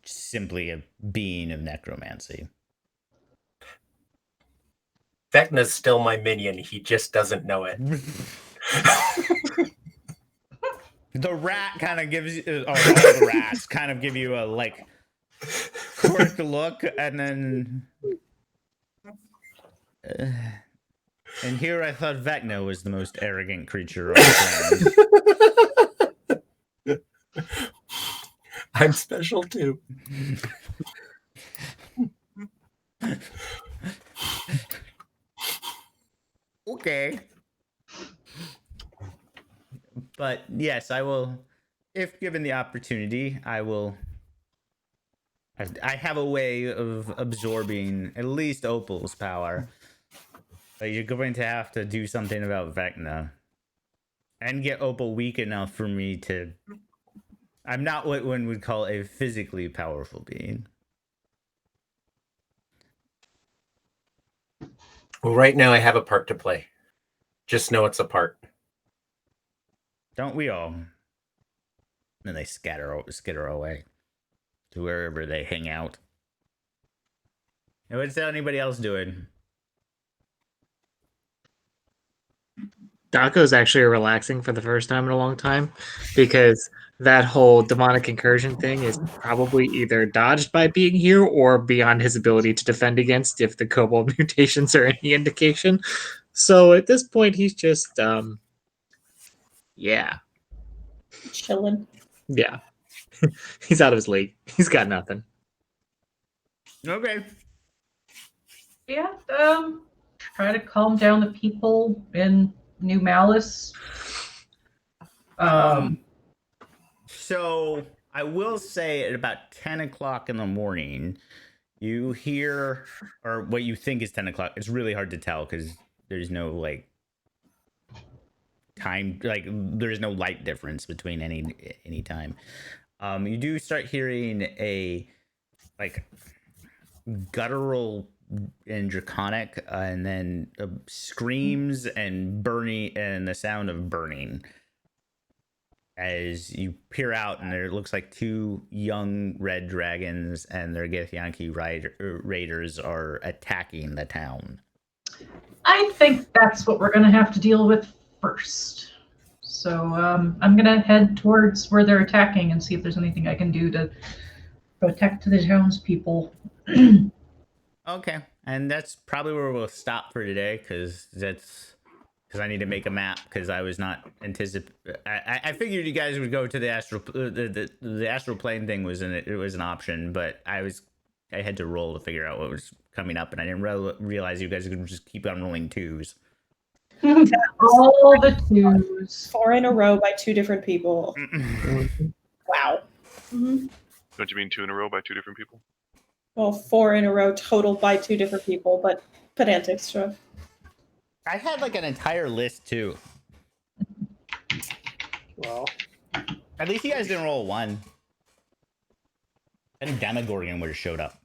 simply a being of necromancy. Vecna's still my minion. He just doesn't know it. The rat kind of gives you, or all the rats kind of give you a like quick look, and then. And here I thought Vecna was the most arrogant creature on the planet. I'm special too. Okay. But yes, I will, if given the opportunity, I will. I have a way of absorbing at least Opal's power. But you're going to have to do something about Vecna. And get Opal weak enough for me to. I'm not what one would call a physically powerful being. Well, right now I have a part to play. Just know it's a part. Don't we all? Then they skitter away to wherever they hang out. And what's anybody else doing? Daco's actually relaxing for the first time in a long time because that whole demonic incursion thing is probably either dodged by being here or beyond his ability to defend against if the kobold mutations are any indication. So at this point, he's just, yeah. Chilling. Yeah. He's out of his league. He's got nothing. Okay. Yeah, try to calm down the people in New Malys. So I will say at about 10 o'clock in the morning, you hear, or what you think is 10 o'clock. It's really hard to tell because there's no like time, like there's no light difference between any time. You do start hearing a like guttural and draconic, and then screams and burning, and the sound of burning. As you peer out, and there looks like two young red dragons and their Githyanki raiders are attacking the town. I think that's what we're going to have to deal with first. So I'm going to head towards where they're attacking and see if there's anything I can do to protect the townspeople. Okay, and that's probably where we'll stop for today, because I need to make a map, because I was not I figured you guys would go to the astral the astral plane thing was it was an option, but I had to roll to figure out what was coming up, and I didn't realize you guys could just keep on rolling twos. All the twos. 4 in a row by 2 different people. Wow. Mm-hmm. Don't you mean 2 in a row by 2 different people? Well, 4 in a row total by 2 different people, but pedantic stuff. I had like an entire list too. Well, At least you guys didn't roll 1. And Demogorgon would have showed up.